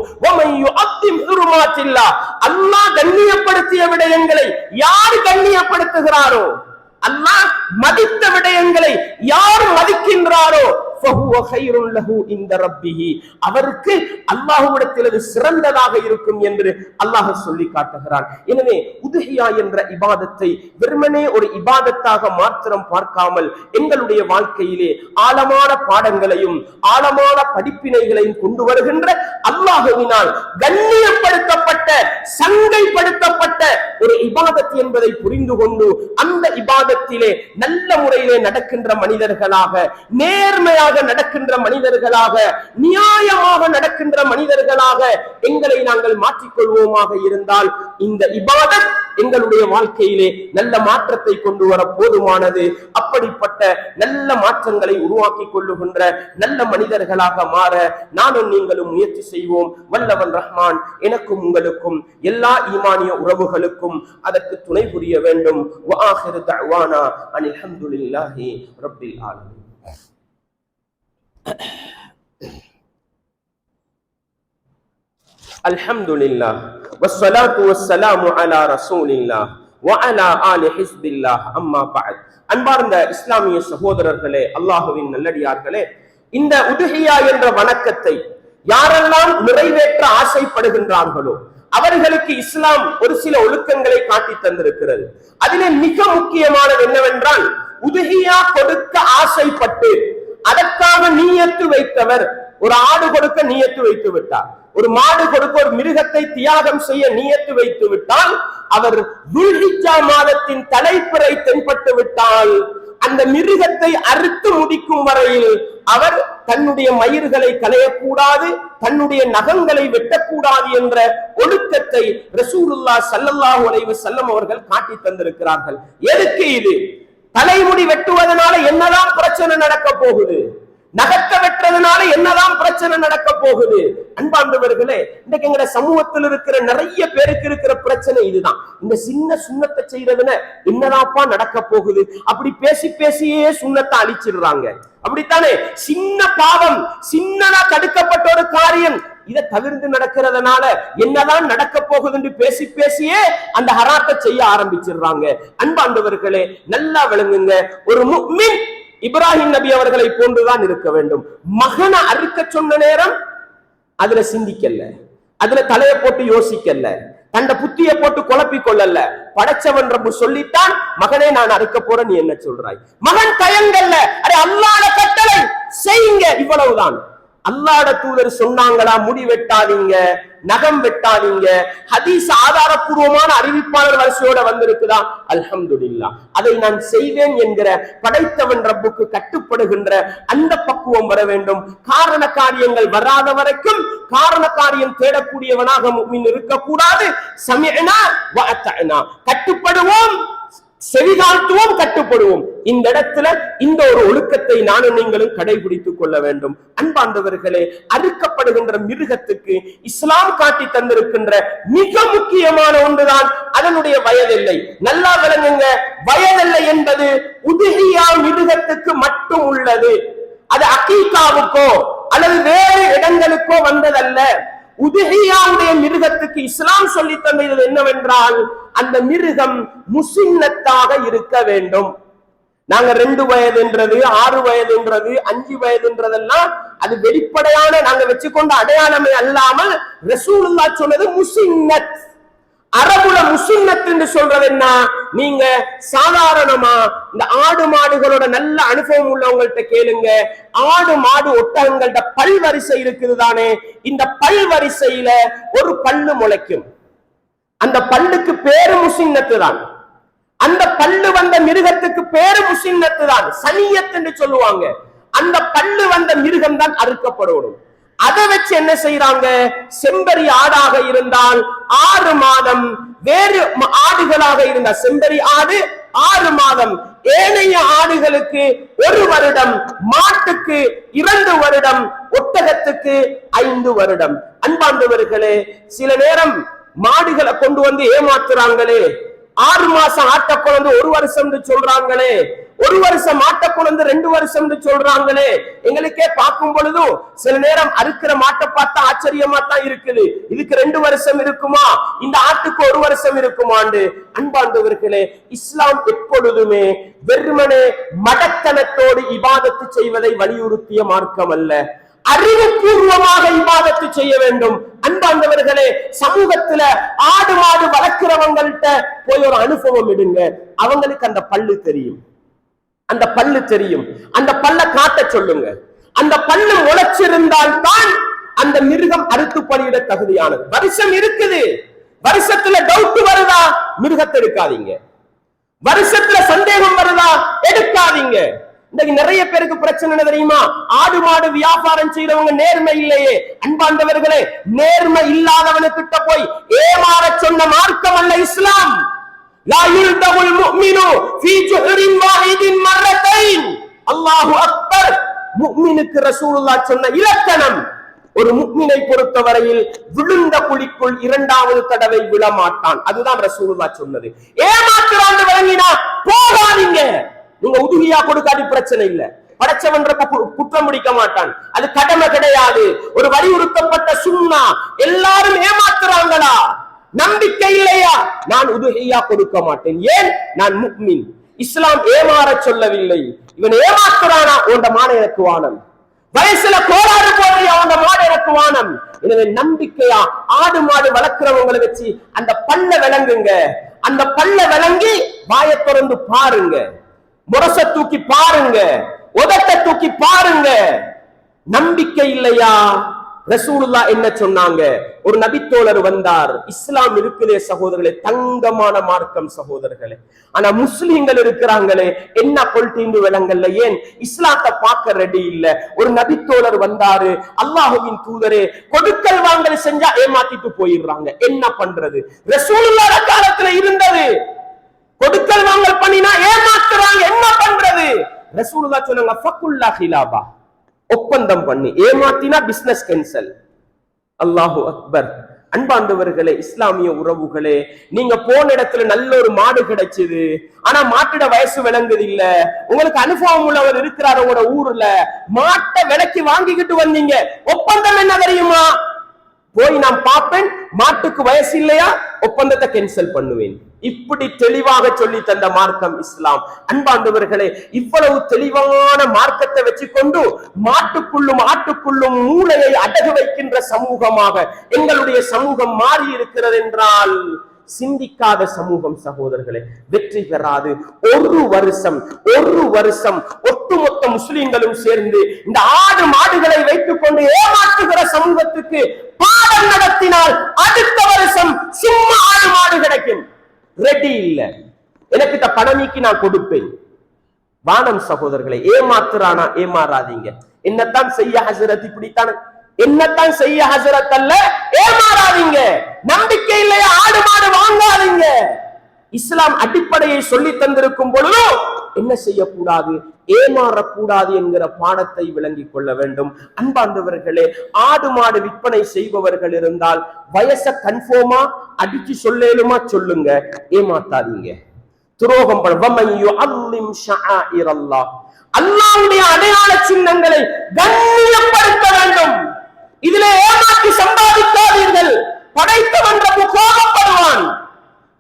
அல்லாஹ் கண்ணியப்படுத்திய விடயங்களை யார் கண்ணியப்படுத்துகிறாரோ, அல்லாஹ் மதித்த விடயங்களை யார் மதிக்கின்றாரோ அவருக்கு அல்லாஹ்விடத்தில் அது சிறந்ததாக இருக்கும் என்று அல்லாஹ் சொல்லி காட்டுகிறான். எனவே உதுஹியா என்ற இபாதத்தை வெறுமனே ஒரு இபாதத்தாக மாத்திரம் பார்க்காமல் எங்களுடைய வாழ்க்கையிலே ஆழமான பாடங்களையும் ஆழமான படிப்பினைகளையும் கொண்டு வருகின்ற அல்லாஹ்வினால் கண்ணியப்படுத்தப்பட்ட சங்கைப்படுத்தப்பட்ட ஒரு இபாதத் என்பதை புரிந்து கொண்டு அந்த இபாதத்திலே நல்ல முறையிலே நடக்கின்ற மனிதர்களாக, நேர்மையாக நடக்கின்ற மனிதர்களாக, நியாயமாக நடக்கின்ற மனிதர்களாக எங்களை நாங்கள் மாற்றிக்கொள்வோமாக இருந்தால் இந்த இபாதத் எங்களுடைய வாழ்க்கையிலே நல்ல மாற்றத்தை கொண்டு வர போதுமானது. அப்படிப்பட்ட நல்ல மாற்றங்களை உருவாக்கி கொள்ளுகின்ற நல்ல மனிதர்களாக மாற நானும் நீங்களும் முயற்சி செய்வோம். வல்லவன் ரஹ்மான் எனக்கும் உங்களுக்கும் எல்லா ஈமானிய உறவுகளுக்கும் அதற்கு துணை புரிய வேண்டும். வஆகிரு தஅவானா அனில் ஹம்துலில்லாஹி ரப்பில் ஆலமீன். அல்ஹம்துலில்லாஹ் வஸ்ஸலாத்து வஸ்ஸலாமு அலா ரசூலில்லாஹ் வ அலா ஆலி ஹிஸ்பில்லாஹ். அம்மா பஅத். அன்பார்ந்த இஸ்லாமிய சகோதரர்களே, அல்லாஹ்வின் நல்லடியார்களே, இந்த உதுஹியா என்ற வணக்கத்தை யாரெல்லாம் நிறைவேற்ற ஆசைப்படுகின்றார்களோ அவர்களுக்கு இஸ்லாம் ஒரு சில ஒழுக்கங்களை காட்டி தந்திருக்கிறது. அதிலே மிக முக்கியமானது என்னவென்றால், உதுஹியா கொடுக்க ஆசைப்பட்டு அதற்காக நியத்து வைத்தவர், ஒரு ஆடு கொடுக்க நியத்து வைத்து விட்டார், ஒரு மாடு கொடுக்க, ஒரு மிருகத்தை தியாகம் செய்ய நியத்து வைத்து விட்டால், அவர் துல்ஹிஜ்ஜா மாதத்தின் தலைப்பிறை தென்பட்டு விட்டால் அந்த மிருகத்தை அறுத்து முடிக்கும் வரையில் அவர் தன்னுடைய மயிர்களை களையக்கூடாது, தன்னுடைய நகங்களை வெட்டக்கூடாது என்ற ஒழுக்கத்தை ரசூலுல்லாஹ் ஸல்லல்லாஹு அலைஹி வஸல்லம் அவர்கள் காட்டி தந்திருக்கிறார்கள். எதுக்கு இது? தலைமுடி வெட்டுவதனால என்னதான் பிரச்சனை நடக்க போகுது? நகத்த வெட்டுறதுனால என்னதான் பிரச்சனை நடக்க போகுது? அன்பார்ந்தவர்களே, இன்னைக்கு எங்க சமூகத்தில் இருக்கிற நிறைய பேருக்கு இருக்கிற பிரச்சனை இதுதான். இந்த சின்ன சுண்ணத்தை செய்யறதுல என்னதாப்பா நடக்க போகுது? அப்படி பேசி பேசியே சுண்ணத்தை அழிச்சிடுறாங்க. அப்படித்தானே? சின்ன பாவம், சின்னதா தடுக்கப்பட்ட ஒரு காரியம், இதை தவிர்த்து நடக்கிறதுனால என்னதான் நடக்க போகுது என்று பேசி பேசியே அந்த ஹராத்தை செய்ய ஆரம்பிச்சிடுறாங்க. அன்பார்ந்தவர்களே, நல்லா விளங்குங்க. ஒரு முஃமின் இப்ராஹிம் நபி அவர்களை போன்றுதான் இருக்க வேண்டும். மகனை அறுக்க சொன்ன நேரம் அதுல சிந்திக்கல, அதுல தலையை போட்டு யோசிக்கல, தண்ட புத்திய போட்டு குழப்பிக் கொள்ளல. படைச்சவன் ரப்பு சொல்லித்தான், மகனே நான் அறுக்க போறேன், நீ என்ன சொல்றாய்? மகன் தயங்கல்ல, அடே அல்லாஹ்வுடைய கட்டளை செய்யுங்க, இவ்வளவுதான். அல்லாஹ்வுடைய தூதர் சொன்னாங்களா, முடி வெட்டாதீங்க, நகம் வெட்டாதீங்க. ஹதீஸ் ஆதாரப்பூர்வமான அறிவிப்பாளர் வரிசையோட வந்திருக்குதா? அல்ஹம்துலில்லாஹ். அதை நான் செய்வேன் என்கிற படைத்தவன் ரப்புக்கு கட்டுப்படுகின்ற அந்த பக்குவம் வர வேண்டும். காரண காரியங்கள் வராத வரைக்கும் காரண காரியம் தேடக்கூடியவனாக முஃமின் இருக்கக்கூடாது. சமிஅனா வ அத்தஅனா, கட்டுப்படுவோம், செவிதாழ்த்துவோம், கட்டுப்படுவோம். இந்த இடத்துல இந்த ஒரு ஒழுக்கத்தை நானும் நீங்களும் கடைபிடித்துக் கொள்ள வேண்டும். அன்பார்ந்தவர்களே, அறுக்கப்படுகின்ற மிருகத்துக்கு இஸ்லாம் காட்டி தந்திருக்கின்ற மிக முக்கியமான ஒன்றுதான் அதனுடைய வயதில்லை. நல்லா விளங்குங்க, வயதில்லை என்பது உதுஹியா மிருகத்துக்கு மட்டும் உள்ளது. அது அகீகாவுக்கோ அல்லது வேறு இடங்களுக்கோ வந்ததல்ல. உதுஹியாவுடைய மிருகத்துக்கு இஸ்லாம் சொல்லி தந்தது என்னவென்றால், அந்த மிருகம் முஸின்னத்தாக இருக்க வேண்டும். நாங்க 2 வயதுன்றது, 6 வயதுன்றது, 5 வயதுன்றதெல்லாம் அது வெளிப்படையான நாங்க வச்சுக்கொண்ட அடையாளமே அல்லாமல் ரசூலுல்லாஹ் சொன்னது முஸின்னத். அரபுல முசுன்னத் என்று சொல்றது என்ன? நீங்க சாதாரணமா இந்த ஆடு மாடுகளோட நல்ல அனுபவம் உள்ளவங்கள்ட்ட கேளுங்க. ஆடு மாடு ஒட்டகங்கள்ட பல்வரிசை இருக்குது தானே, இந்த பல்வரிசையில ஒரு பல்லு முளைக்கும். அந்த பல்லுக்கு பேரு முசின்னத்து தான். அந்த பல்லு வந்த மிருகத்துக்கு பேரு முசின்னத்து தான், சனியத் என்று சொல்லுவாங்க. அந்த பல்லு வந்த மிருகம் தான் அறுக்கப்படணும். அதை வச்சு என்ன செய்யறாங்க? செம்பரி ஆடாக இருந்தால் 6 மாதம், வேறு ஆடுகளாக இருந்தால் செம்பரி ஆடு 6 மாதம், ஏனைய ஆடுகளுக்கு 1 வருடம், மாட்டுக்கு 2 வருடம், ஒட்டகத்துக்கு 5 வருடம். அன்பார்ந்தவர்களே, சில நேரம் மாடுகளை கொண்டு வந்து ஏமாத்துறாங்களே. 6 மாசம் ஆட்ட குழந்தை 1 வருஷம் சொல்றாங்களே, 1 வருஷம் ஆட்ட குழந்தை 2 வருஷம் சொல்றாங்களே. எங்களுக்கே பார்க்கும் பொழுதும் சில நேரம் அறுக்கிற மாட்டை பார்த்தா ஆச்சரியமா தான் இருக்குது. இதுக்கு 2 வருஷம் இருக்குமா, இந்த ஆட்டுக்கு 1 வருஷம் இருக்குமாண்டு. அன்பார்ந்தவர்களே, இஸ்லாம் எப்பொழுதுமே வெறுமனே மடத்தனத்தோடு இபாதத்து செய்வதை வலியுறுத்திய மார்க்கம் அல்ல, அறிவுபூர்வமாக இபாதத்து செய்ய வேண்டும். அன்பார்ந்தவர்களே, சமூகத்துல ஆடு மாடு வளர்க்கிறவங்கள்ட்ட போய் ஒரு அனுபவம் எடுங்க. அவங்களுக்கு அந்த பல்லு தெரியும், அந்த பல்லு தெரியும். அந்த பல்ல காட்ட சொல்லுங்க. அந்த பல்லு முளைச்சிருந்தால் தான் அந்த மிருகம் அறுத்து பலியிட தகுதியானது. வருஷம் இருக்குது, வருஷத்துல டவுட் வருதா, மிருகத்தை எடுக்காதீங்க. வருஷத்துல சந்தேகம் வருதா, எடுக்காதீங்க. இன்னைக்கு நிறைய பேருக்கு பிரச்சனை என்ன தெரியுமா? ஆடு மாடு வியாபாரம் செய்யறவங்க நேர்மை இல்லையே. அன்பார்ந்தவர்களே, நேர்மை இல்லாதவனுக்கிட்ட போய் ஏமாற சொன்ன மார்க்கம் அல்ல இஸ்லாம். லா யுல்தகுல் முஃமினு ஃபீ ஜுஹரின் வாஹிதின் மர்ரத்தைன். அல்லாஹு அக்பர். முஃமினுக்கு ரசூலுல்லாஹ் சொன்ன இலக்கணம், ஒரு முஃமினை பொறுத்தவரையில் விழுந்த குழிக்குள் 2வது தடவை விழமாட்டான். அதுதான் ரசூலுல்லாஹ் சொன்னது. ஏமாத்துறான்னு விளங்கினா போகாதீங்க. நீங்க உதுகியா கொடுக்காட்டி பிரச்சனை இல்ல, படைச்சவன்ற குற்றம் முடிக்க மாட்டான், அது கடமை கிடையாது. ஒரு வலியுறுத்தப்பட்ட சுன்னா. எல்லாரும் ஏமாத்துறாங்களா, நம்பிக்கை இல்லையா, நான் உதுகியா கொடுக்க மாட்டேன். ஏன்? நான் முஃமின். இஸ்லாம் ஏமாற சொல்லவில்லை. இவன் ஏமாத்துறானா, உண்ட மான எனக்கு வானம். வயசுல கோளாறு போடுறியா, உண்ட மான எனக்கு வானம். எனவே நம்பிக்கையா ஆடு மாடு வளர்க்கிறவங்களை வச்சு அந்த பல்ல விளங்குங்க. அந்த பல்ல விளங்கி வாயை திறந்து பாருங்க, முரச தூக்கி பாருங்க, உதட்ட தூக்கி பாருங்க. நம்பிக்கை இல்லையா? ரசூலுல்லாஹ் என்ன சொன்னாங்க? ஒரு நபித்தோழர் வந்தார். இஸ்லாம் இருக்குதே சகோதரர்களே, தங்கமான மார்க்கம் சகோதரர்களே. ஆனா முஸ்லிம்கள் இருக்கிறாங்களே, என்ன கொள்கைன்னு விளங்கல்ல. ஏன்? இஸ்லாத்தை பார்க்க ரெடி இல்ல. ஒரு நபித்தோழர் வந்தாரு, அல்லாஹ்வின் தூதரே, கொடுக்கல் வாங்கல் செஞ்சா ஏமாத்திட்டு போயிடுறாங்க, என்ன பண்றது? ரசூலுல்லாஹ் காலத்துல இருந்தது. கொடுக்கல் வாங்கல் பண்ணினா ஏமாத்துறாங்க, என்ன பண்றது? ரசூலுல்லாஹ் சொன்னாங்க, ஃபகுல்லா ஹிலாபா, ஒப்பந்தம் பண்ணி. ஏமாத்தினா பிசினஸ் கேன்சல். அல்லாஹு அக்பர். அன்பாண்டவர்களே, இஸ்லாமிய உறவுகளே, நீங்க போன இடத்துல நல்ல ஒரு மாடு கிடைச்சது, ஆனா மாட்டிட வயசு விளங்குது இல்ல, உங்களுக்கு அனுபவம் உள்ளவர் இருக்கிறார் உங்களோட ஊர்ல, மாட்டை விலைக்கு வாங்கிக்கிட்டு வந்தீங்க. ஒப்பந்தம் என்ன தெரியுமா? போய் நான் பார்ப்பேன், மாட்டுக்கு வயசு இல்லையா, ஒப்பந்தத்தை கேன்சல் பண்ணுவேன். இப்படி தெளிவாக சொல்லி தந்த மார்க்கம் இஸ்லாம். அன்பாண்டவர்களே, இவ்வளவு தெளிவான மார்க்கத்தை வச்சுக்கொண்டு மாட்டுக்குள்ளும் ஆட்டுக்குள்ளும் மூளையை அடகு வைக்கின்ற சமூகமாக எங்களுடைய சமூகம் மாறி இருக்கிறது என்றால் சிந்திக்காத சமூகம் சகோதரர்களே வெற்றி பெறாது. ஒரு வருஷம் ஒட்டுமொத்த முஸ்லிம்களும் சேர்ந்து இந்த ஆடு மாடுகளை வைத்துக் கொண்டு ஏமாற்றுகிற சமூகத்துக்கு பாடம் நடத்தினால் அடுத்த வருஷம் சும்மா ஆடு மாடு கிடைக்கும். ரெடி இல்ல, எனக்கிட்ட பணமிக்கு நான் கொடுப்பேன். வானம் சகோதரர்களை, ஏமாத்துறானா ஏமாறாதீங்க. என்னத்தான் செய்ய ஹசரத், இப்படித்தான் என்னத்தான் செய்ய ஹசரத் அல்ல, ஏமாறாதீங்க. நம்பிக்கை இல்லையா, ஆடு மாடு வாங்காதீங்க. இஸ்லாம் அடிப்படையை சொல்லி தந்திருக்கும் பொழுது என்ன செய்யக்கூடாது, ஏமாறக்கூடாது என்கிற பாடத்தை விளங்கிக் கொள்ள வேண்டும். அன்பார்ந்தவர்களே, ஆடு மாடு விற்பனை செய்பவர்கள் இருந்தால் வயச கன்ஃபார்மா அடிச்சு சொல்லேலுமா சொல்லுங்க, ஏமாத்தாதீங்க. துரோகம் அல்லாஹ்வுடைய அடையாள சின்னங்களை கண்ணியப்படுத்த வேண்டும். இதிலே ஏமாற்றி சம்பாதிக்காதீர்கள். படைத்தவன் கோபப்படுவான்,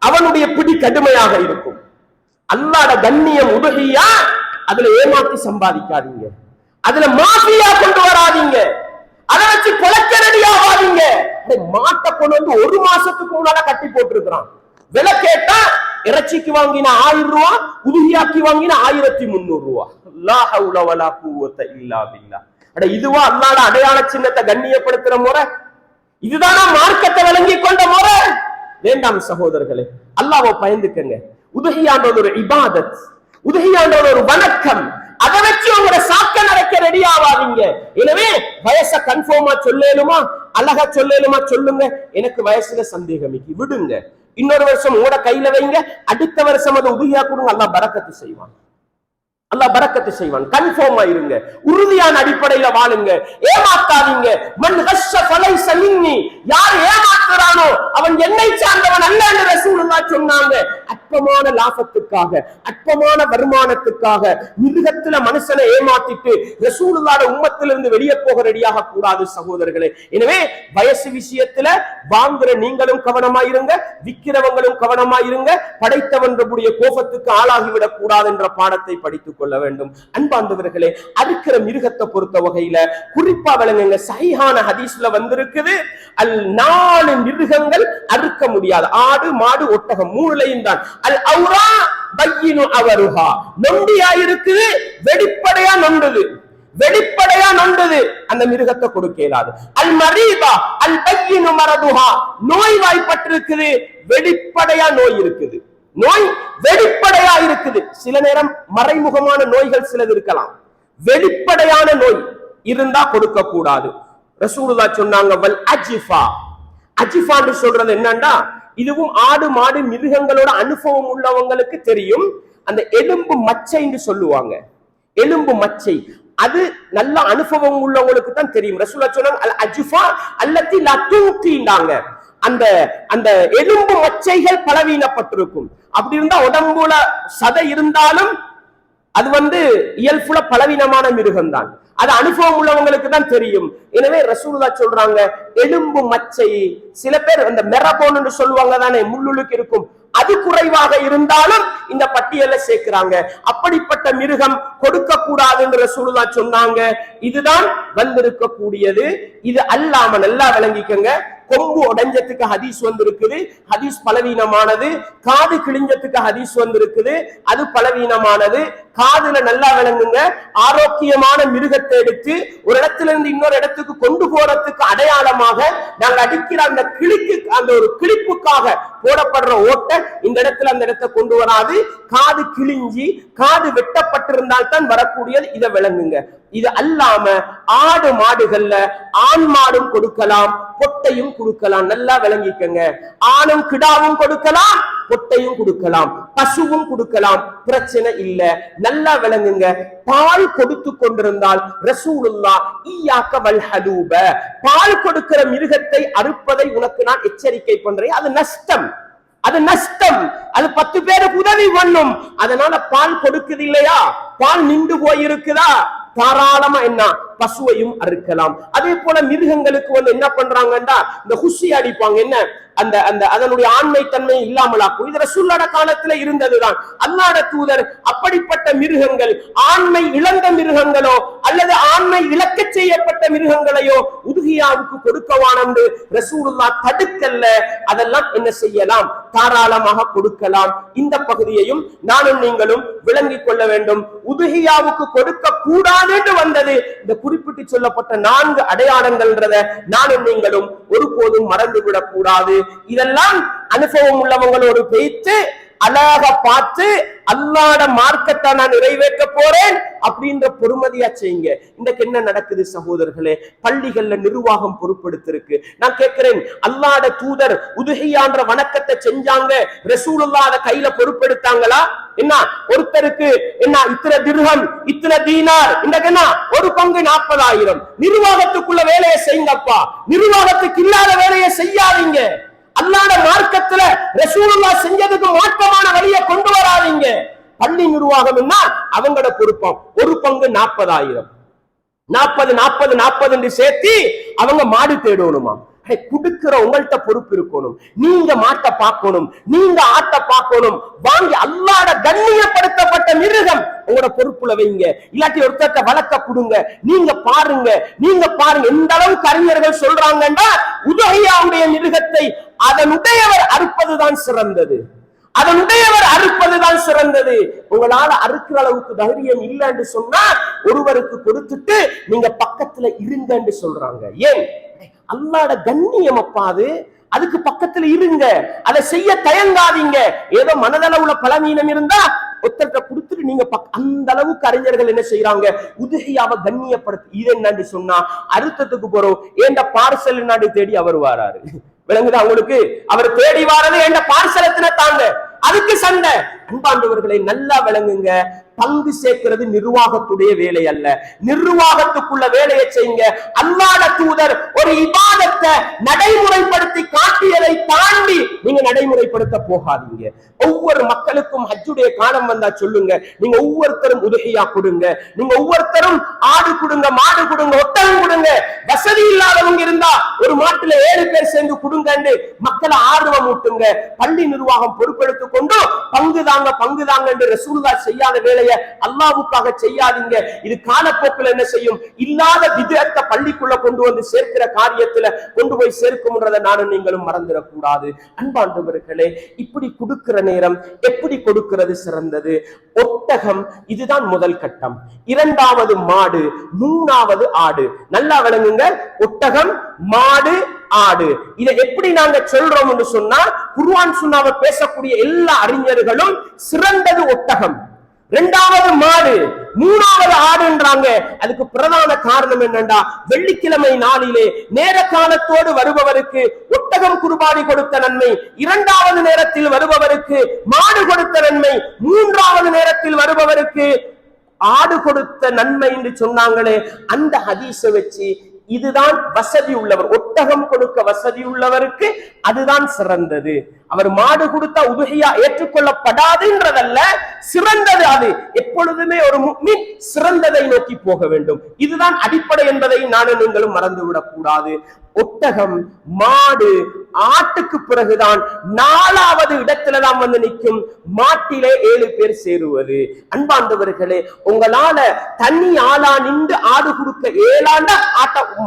அவனுடைய பிடி கடுமையாக இருக்கும். அல்லாஹ்ட கண்ணியம் உதவியா, அதுல ஏமாற்றி சம்பாதிக்காதீங்க, அதுல மாஃபியா கொண்டு வராதீங்க, அதை வச்சு கொலைக்க ரெடி ஆகாதீங்க. மாட்டை கொண்டு வந்து 1 மாசத்துக்கு முன்னால கட்டி போட்டிருக்கிறான். விலை கேட்டா இறைச்சிக்கு வாங்கின 1000 ரூபாய், உதுகியாக்கி வாங்கின 1300 ரூபாய். லா ஹவுல வலா குவத்த இல்லா பில்லாஹ். அட இதுவா அல்லாஹ்வோட அடையாள சின்னத்தை கண்ணியப்படுத்துற முறை? இதுதானா மார்க்கத்தை விளங்கி கொண்ட முறை? வேண்டாம் சகோதரர்களே, அல்லாஹ்வை பயந்துக்கங்க. உதுகியான்றது ஒரு இபாதத், உதுகியான்றது ஒரு வணக்கம். அதை வச்சு உங்களோட சாக்க நடக்க ரெடி ஆவாதீங்க. எனவே வயசை கன்ஃபார்மா சொல்லலுமா, அழகா சொல்லலுமா சொல்லுங்க. எனக்கு வயசுல சந்தேகம் விடுங்க, இன்னொரு வருஷம் உங்களோட கையில வைங்க, அடுத்த வருஷம் அதை உதவியா கொடுங்க. அல்லாஹ் பரக்கத்து செய்வான், அல்லாஹ் பரக்கத்து செய்வான். கன்ஃபார்மா இருங்க, உறுதியான அடிப்படையில வாழுங்க, ஏமாத்தாதீங்க. மன் கஷ்ஷ ஃபலைஸ மின்னி, யார் ஏமாத்துறானோ அவன் என்னை சார்ந்தவன் அல்ல என்று ரசூலுல்லாஹ் சொன்னாங்க. அற்பமான லாபத்துக்காக, அற்பமான வருமானத்துக்காக மிருகத்துல மனுஷனை ஏமாத்திட்டு ரசூலுல்லாஹ்வோட உம்மத்திலிருந்து வெளியே போக ரெடியாக கூடாது சகோதரர்களே. எனவே வயசு விஷயத்துல வாங்குற நீங்களும் கவனமாயிருங்க, விக்கிறவங்களும் கவனமாயிருங்க. படைத்தவனுடைய கோபத்துக்கு ஆளாகிவிடக் கூடாது என்ற பாடத்தை படித்துக் கொள்ள வேண்டும். அன்பார்ந்தவர்களே, அறுக்கிற மிருகத்தை பொறுத்த வகையில குறிப்பா விளங்குங்க, சஹீஹான ஹதீஸ்ல வந்திருக்குது, 4 மிருகங்கள் அறுக்க முடியாது. ஆடு, மாடு, ஒட்டகம் 3லையும் தான். அல் அவுரா பையினு அவருஹா, நொண்டியா இருக்குது, வெளிப்படையா நொண்டுது, வெளிப்படையா நொண்டுது, அந்த மிருகத்தை கொடுக்க இயலாது. அல் மரீதா அல் பையினு மரதுஹா, நோய் வாய்ப்பட்டிருக்குது, வெளிப்படையா நோய் இருக்குது, நோய் வெளிப்படையா இருக்குது. சில நேரம் மறைமுகமான நோய்கள் சிலது இருக்கலாம், வெளிப்படையான நோய் இருந்தா கொடுக்க கூடாது. ரசூலுல்லாஹ் சொன்னாங்க வல் அஜிஃபா, அஜிஃபான்னு சொல்றது என்னன்னா, இதுவும் ஆடு மாடு மிருகங்களோட அனுபவம் உள்ளவங்களுக்கு தெரியும். அந்த எலும்பு மச்சைன்னு சொல்லுவாங்க, எலும்பு மச்சை, அது நல்ல அனுபவம் உள்ளவங்களுக்கு தான் தெரியும். ரசூலுல்லாஹ் சொன்னாங்க அல் அஜிஃபா அல்லத்தி லா துன்கினாங்க, அந்த அந்த எலும்பு மச்சைகள் பலவீனப்பட்டிருக்கும். அப்படி இருந்தா உடம்புல சதை இருந்தாலும் அது இயல்புல பலவீனமான மிருகம் தான், அது அனுபவம் உள்ளவங்களுக்கு தான் தெரியும். எனவே ரசூலுல்லாஹ் சொல்றாங்க எலும்பு மச்சை, சில பேர் அந்த மெரபோன் சொல்லுவாங்க தானே, முள்ளுக்கு இருக்கும், அது குறைவாக இருந்தாலும் இந்த பட்டியலை சேர்க்கிறாங்க. அப்படிப்பட்ட மிருகம் கொடுக்க கூடாது என்று ரசூலுல்லாஹ் சொன்னாங்க. இதுதான் வந்திருக்க கூடியது. இது அல்லாம நல்லா விளங்கிக்கங்க, கொம்பு உடைஞ்சத்துக்கு ஹதீஸ் வந்திருக்குது, ஹதீஸ் பலவீனமானது. காது கிழிஞ்சத்துக்கு ஹதீஸ் வந்திருக்குது, அது பலவீனமானது. காதுல நல்லா விளங்குங்க, ஆரோக்கியமான மிருகத்தை எடுத்து ஒரு இடத்துல இருந்து இன்னொரு இடத்துக்கு கொண்டு போறதுக்கு அடையாளமாக நாங்க அடிக்கிற அந்த கிளிக்கு, அந்த ஒரு கிளிப்புக்காக போடப்படுற ஓட்டை இந்த இடத்துல அந்த இடத்தை கொண்டு வராது. காது கிழிஞ்சி காது வெட்டப்பட்டிருந்தால் தான் வரக்கூடியது, இதை விளங்குங்க. இது அல்லாம ஆடு மாடுகள்ல ஆண் மாடும் கொடுக்கலாம், பொட்டையும் கொடுக்கலாம். நல்லா விளங்கிக்கங்க, ஆணும் கிடாவும் கொடுக்கலாம், பொட்டையும் கொடுக்கலாம், பசுவும் கொடுக்கலாம், பிரச்சனை இல்ல. நல்லா விளங்குங்க, பால் கொடுத்து கொண்டிருந்தால் ரசூலுல்லாஹ் ஈயாக்க வல் ஹலூப, பால் கொடுக்கிற மிருகத்தை அறுப்பதை உனக்கு நான் எச்சரிக்கை பண்றேன், அது நஷ்டம், அது நஷ்டம், அது 10 பேருக்கு உதவி பண்ணும். அதனால பால் கொடுக்குது இல்லையா, பால் நின்று போயிருக்குதா, தாராளமா என்ன பசுவையும் அறுக்கலாம். அதே போல மிருகங்களுக்கு என்ன பண்றாங்கன்னா, இந்த குஷி அடிப்பாங்க, என்ன அந்த அந்த அதனுடைய ஆண்மை தன்மை இல்லாமலாக்கும். இது ரசூலுல்லாஹ் காலத்துல இருந்ததுதான். அல்லாஹ்வுடைய தூதர் அப்படிப்பட்ட மிருகங்கள், ஆண்மை இழந்த மிருகங்களோ அல்லது ஆண்மை இழக்க செய்யப்பட்ட மிருகங்களையோ உதுகியாவுக்கு கொடுக்கவான் என்று ரசூலுல்லாஹ் தடுக்கல்ல. அதெல்லாம் என்ன செய்யலாம், தாராளமாக கொடுக்கலாம். இந்த பகுதியையும் நானும் நீங்களும் விளங்கிக் கொள்ள வேண்டும். உதுகியாவுக்கு கொடுக்க கூடாது என்று வந்தது இந்த குறிப்பிட்டு சொல்லப்பட்ட 4 அடையாளங்கள்ன்றத நானும் நீங்களும் ஒருபோதும் மறந்துவிடக் கூடாது. இதெல்லாம் அனுபவம் உள்ளவங்களோடு பேச்சு அழகா பார்த்து அல்லாஹ்வோட மார்க்கத்தை நான் நிறைவேற்ற போறேன் அப்படின்ற பொறுமதியா செய்யுங்க. இன்றைக்கு என்ன நடக்குது சகோதரர்களே, பள்ளிகள்ல நிர்வாகம் பொறுப்பெடுத்திருக்கு. நான் கேட்கிறேன், அல்லாஹ்வோட தூதர் உதுஹியான்ற வணக்கத்தை செஞ்சாங்க, ரசூலுல்லாஹ் அதை கையில பொறுப்பெடுத்தாங்களா? என்ன ஒருத்தருக்கு என்ன இத்தனை திர்ஹம் இத்தனை தீனார், இன்றைக்கு என்ன ஒரு பங்கு 40,000. நிர்வாகத்துக்குள்ள வேலையை செய்யுங்கப்பா, நிர்வாகத்துக்கு இல்லாத வேலையை செய்யாதீங்க. அல்லாஹ்வோட மார்க்கத்துல ரசூலுல்லாஹ் செஞ்சதுக்கு மாற்றமான வழியை கொண்டு வராதீங்க. பள்ளி நிர்வாகம் என்ன அவங்களோட பொறுப்பாம், ஒரு பங்கு 40,000, 40 என்று சேர்த்து அவங்க மாடு தேடணுமா, குடுக்கிற உங்கள்கிட்ட பொறுப்பு இருக்கணும். நீங்க மாட்ட பார்க்கணும், நீங்க ஆட்ட பார்க்கணும். வாங்கி அல்லாஹ்ட கண்ணியப்படுத்தப்பட்ட மிருகம் உங்களோட பொறுப்புல வைங்க. இல்லாட்டி ஒருத்தட்ட வழக்க கொடுங்க. நீங்க பாருங்க எந்த அளவுக்கு அறிஞர்கள் சொல்றாங்கன்னா, உதஹியாவுடைய மிருகத்தை அதனுடையவர் அறுப்பதுதான் சிறந்தது. உங்களால அறுக்கிற அளவுக்கு தைரியம் இல்லைன்னு சொன்னா ஒருவருக்கு கொடுத்துட்டு நீங்க பக்கத்துல இருங்கன்னு சொல்றாங்க. ஏன்? அல்லாஹ்ட கண்ணியம் அப்பாது, அதுக்கு பக்கத்துல இருங்க, அதை செய்ய தயங்காதீங்க. ஏதோ மனதளவுல பலவீனம் இருந்தா ஒருத்தர்கிட்ட கொடுத்துட்டு நீங்க அந்த அளவுக்கு அறிஞர்கள் என்ன செய்யறாங்க, உதுஹியாவை கண்ணியப்படுத்தி. இது என்னன்னு சொன்னா, அறுத்தத்துக்கு போறோம் ஏண்ட பார்சல் நாடு தேடி அவர் வாராரு. விளங்குதா உங்களுக்கு? அவர் தேடி வாரது என்ற பார்சலத்தின தாங்க, அதுக்கு சண்டை. அன்பாண்டவர்களை நல்லா விளங்குங்க. பங்கு சேர்க்கிறது நிர்வாகத்துடைய வேலை அல்ல. நிர்வாகத்துக்குள்ள வேலையை செய்யுங்க. அல்லாஹ்வுடைய தூதர் ஒரு இபாதத்தை நடைமுறைப்படுத்தி காட்டியதை தாண்டி நீங்க நடைமுறைப்படுத்த போகாதீங்க. ஒவ்வொரு மக்களுக்கும் ஹஜ்ஜுடைய காலம் வந்தா சொல்லுங்க, நீங்க ஒவ்வொருத்தரும் உதுஹியா கொடுங்க, நீங்க ஒவ்வொருத்தரும் ஆடு கொடுங்க, மாடு கொடுங்க, ஒட்டகம் கொடுங்க. வசதி இல்லாதவங்க இருந்தா ஒரு மாட்டுல 7 பேர் சேர்ந்து கொடுங்கன்னு மக்களை ஆர்வம் ஊட்டுங்க. பள்ளி நிர்வாகம் பொறுப்பெடுத்துக் கொண்டு பங்குதாங்க என்று ரசூலுல்லாஹ் செய்யாத வேலையை அல்லாஹ்வுக்காக செய்யாதீங்க. இது காலப்போக்கில் என்ன செய்யும், இல்லாத விதத்தை பள்ளிக்குள்ள கொண்டு வந்து சேர்க்கிற காரியத்துல கொண்டு போய் சேர்க்கும்ன்றதை நானும் நீங்களும் மறந்துடக்கூடாது. அன்பாண்டவர்களே, இப்படி கொடுக்கிற நேரம் எப்படி கொடுக்கிறது சிறந்தது? ஒட்டகம், இதுதான் முதல் கட்டம். 2வது மாடு, 3வது ஆடு. நல்லா விளங்குங்க. ஒட்டகம், மாடு, ஆடு. இதை எப்படி நாங்க சொல்றோம் என்று சொன்னா, குர்ஆன் சுன்னாவை பேசக்கூடிய எல்லா அறிஞர்களும் சிறந்தது ஒட்டகம், 2வது மாடு, 3வது ஆடுன்றாங்க. அதுக்கு பிரதான காரணம் என்னண்டா, வெள்ளிக்கிழமை நாளிலே நேர காலத்தோடு வருபவருக்கு ஒட்டகம் குர்பானி கொடுத்த நன்மை, 2வது நேரத்தில் வருபவருக்கு மாடு கொடுத்த நன்மை, 3வது நேரத்தில் வருபவருக்கு ஆடு கொடுத்த நன்மை என்று சொன்னாங்களே. அந்த ஹதீஸை வச்சு இதுதான் வசதி உள்ளவர், ஒட்டகம் கொடுக்க வசதி உள்ளவருக்கு அதுதான் சிறந்தது. அவர் மாடு கொடுத்தா உதுஹியா ஏற்றுக்கொள்ளப்படாதுன்றதல்ல, சிறந்தது அது. எப்பொழுதுமே ஒரு முஃமின் சிறந்ததை நோக்கி போக வேண்டும். இதுதான் அடிப்படை என்பதை நானும் நீங்களும் மறந்துவிடக் கூடாது. ஒட்டகம், மாடு, ஆட்டுக்கு பிறகுதான் 4வது இடத்துல தான் வந்து நிற்கும் மாட்டிலே 7 பேர் சேருவது. அன்பாண்டவர்களே, உங்களால தனி ஆளா நின்று ஆடு கொடுக்க ஏழாண்டா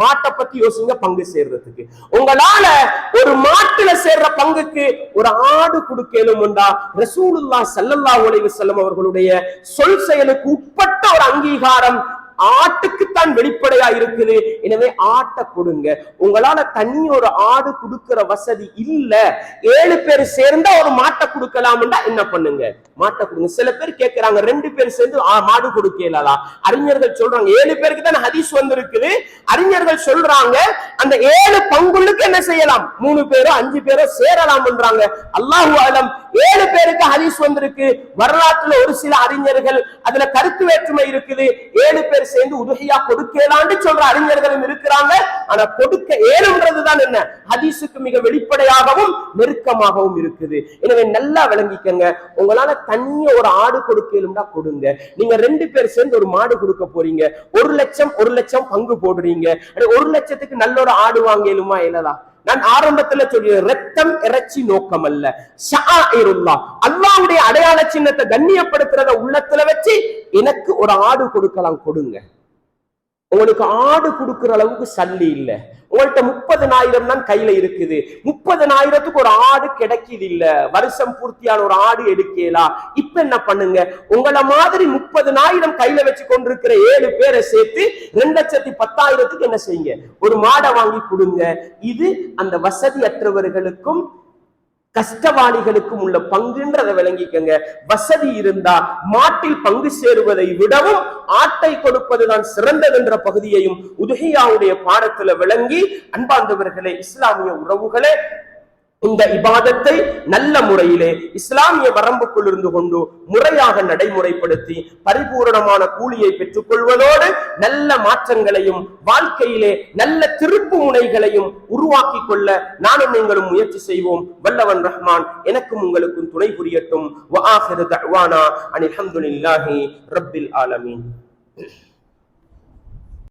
மாட்டை பத்தி யோசிங்க. பங்கு சேர்றதுக்கு உங்களால ஒரு மாட்டுல சேர்ற பங்குக்கு ஒரு ஆடு கொடுக்கலும் உண்டா? ரசூலுல்லாஹ் ஸல்லல்லாஹு அலைஹி வஸல்லம் அவர்களுடைய சொல் செயலுக்கு உட்பட்ட ஒரு அங்கீகாரம் ஆட்டுக்குத்தான் வெளிப்படையா இருக்குது. எனவே ஆட்டை கொடுங்க. உங்களால தனி ஒரு ஆடு கொடுக்கிற வசதி இல்ல, 7 பேர் சேர்ந்தா ஒரு மாட்டை கொடுக்கலாம்டா என்ன பண்ணுங்க, மாட்டை கொடுங்க. சில பேர் கேட்கிறாங்க 2 பேர் சேர்ந்து மாடு கொடுக்கலா? அறிஞர்கள் சொல்றாங்க 7 பேருக்கு தான் ஹதீஸ் வந்திருக்குது. அறிஞர்கள் சொல்றாங்க அந்த 7 பங்குகளுக்கு என்ன செய்யலாம், 3 பேரோ 5 பேரோ சேரலாம்ன்றாங்க. அல்லாஹு அலம் 7 பேருக்கு ஹதீஸ் வந்திருக்கு. வரலாற்றுல ஒரு சில அறிஞர்கள் அதுல கருத்து வேற்றுமை இருக்குது. 7 பேர் சேர்ந்து உதுஹியா கொடுக்கலான்னு சொல்ற அறிஞர்களும் இருக்கிறாங்க. ஆனா கொடுக்க ஏழுன்றதுதான் என்ன ஹதீஸுக்கு மிக வெளிப்படையாகவும் நெருக்கமாகவும் இருக்குது. எனவே நல்லா விளங்கிக்கங்க. உங்களால தனியா ஒரு ஆடு கொடுக்கலும்னா கொடுங்க. நீங்க 2 பேர் சேர்ந்து ஒரு மாடு கொடுக்க போறீங்க, 1 லட்சம் பங்கு போடுறீங்க. 1 லட்சத்துக்கு நல்ல ஒரு ஆடு வாங்கலுமா? இல்லதா? நான் ஆரம்பத்துல சொல்றேன், ரத்தம் இறைச்சி நோக்கம் அல்ல, ஷஆஇருல்லாஹ், அல்லாஹ்வுடைய அடையாள சின்னத்தை கண்ணியப்படுத்துறத உள்ளத்துல வச்சு எனக்கு ஒரு ஆடு கொடுக்கலாம், கொடுங்க. உங்களுக்கு ஆடு கொடுக்கிற அளவுக்கு சல்லி இல்ல, உங்கள்கிட்ட 30,000 தான் கையில இருக்குது, 30,000க்கு ஒரு ஆடு கிடைக்குது இல்ல, வருஷம் பூர்த்தியான ஒரு ஆடு எடுக்கலாம். இப்ப என்ன பண்ணுங்க, உங்கள மாதிரி 30,000 கையில வச்சு கொண்டிருக்கிற 7 பேரை சேர்த்து 2,10,000க்கு என்ன செய்யுங்க, ஒரு மாடை வாங்கி கொடுங்க. இது அந்த வசதியற்றவர்களுக்கும் கஷ்டவாளிகளுக்கும் உள்ள பங்குன்றதை விளங்கிக்கங்க. வசதி இருந்தா மாட்டில் பங்கு சேருவதை விடவும் ஆட்டை கொடுப்பதுதான் சிறந்தது என்ற பகுதியையும் உதுஹியாவுடைய பாடத்துல விளங்கி, அன்பார்ந்தவர்களே, இஸ்லாமிய உறவுகளே, இந்த இபாதத்தை நல்ல முறையிலே இஸ்லாமிய வரம்புக்குள் இருந்து கொண்டு முறையாக நடைமுறைப்படுத்தி பரிபூரணமான கூலியை பெற்றுக் கொள்வதோடு நல்ல மாற்றங்களையும் வாழ்க்கையிலே நல்ல திருப்பு முனைகளையும் உருவாக்கி கொள்ள நானும் நீங்களும் முயற்சி செய்வோம். வல்லவன் ரஹ்மான் எனக்கும் உங்களுக்கும் துணை புரியட்டும். வஆஹிரு தஅவானா அனில் ஹம்துலில்லாஹி ரப்பில் ஆலமீன்.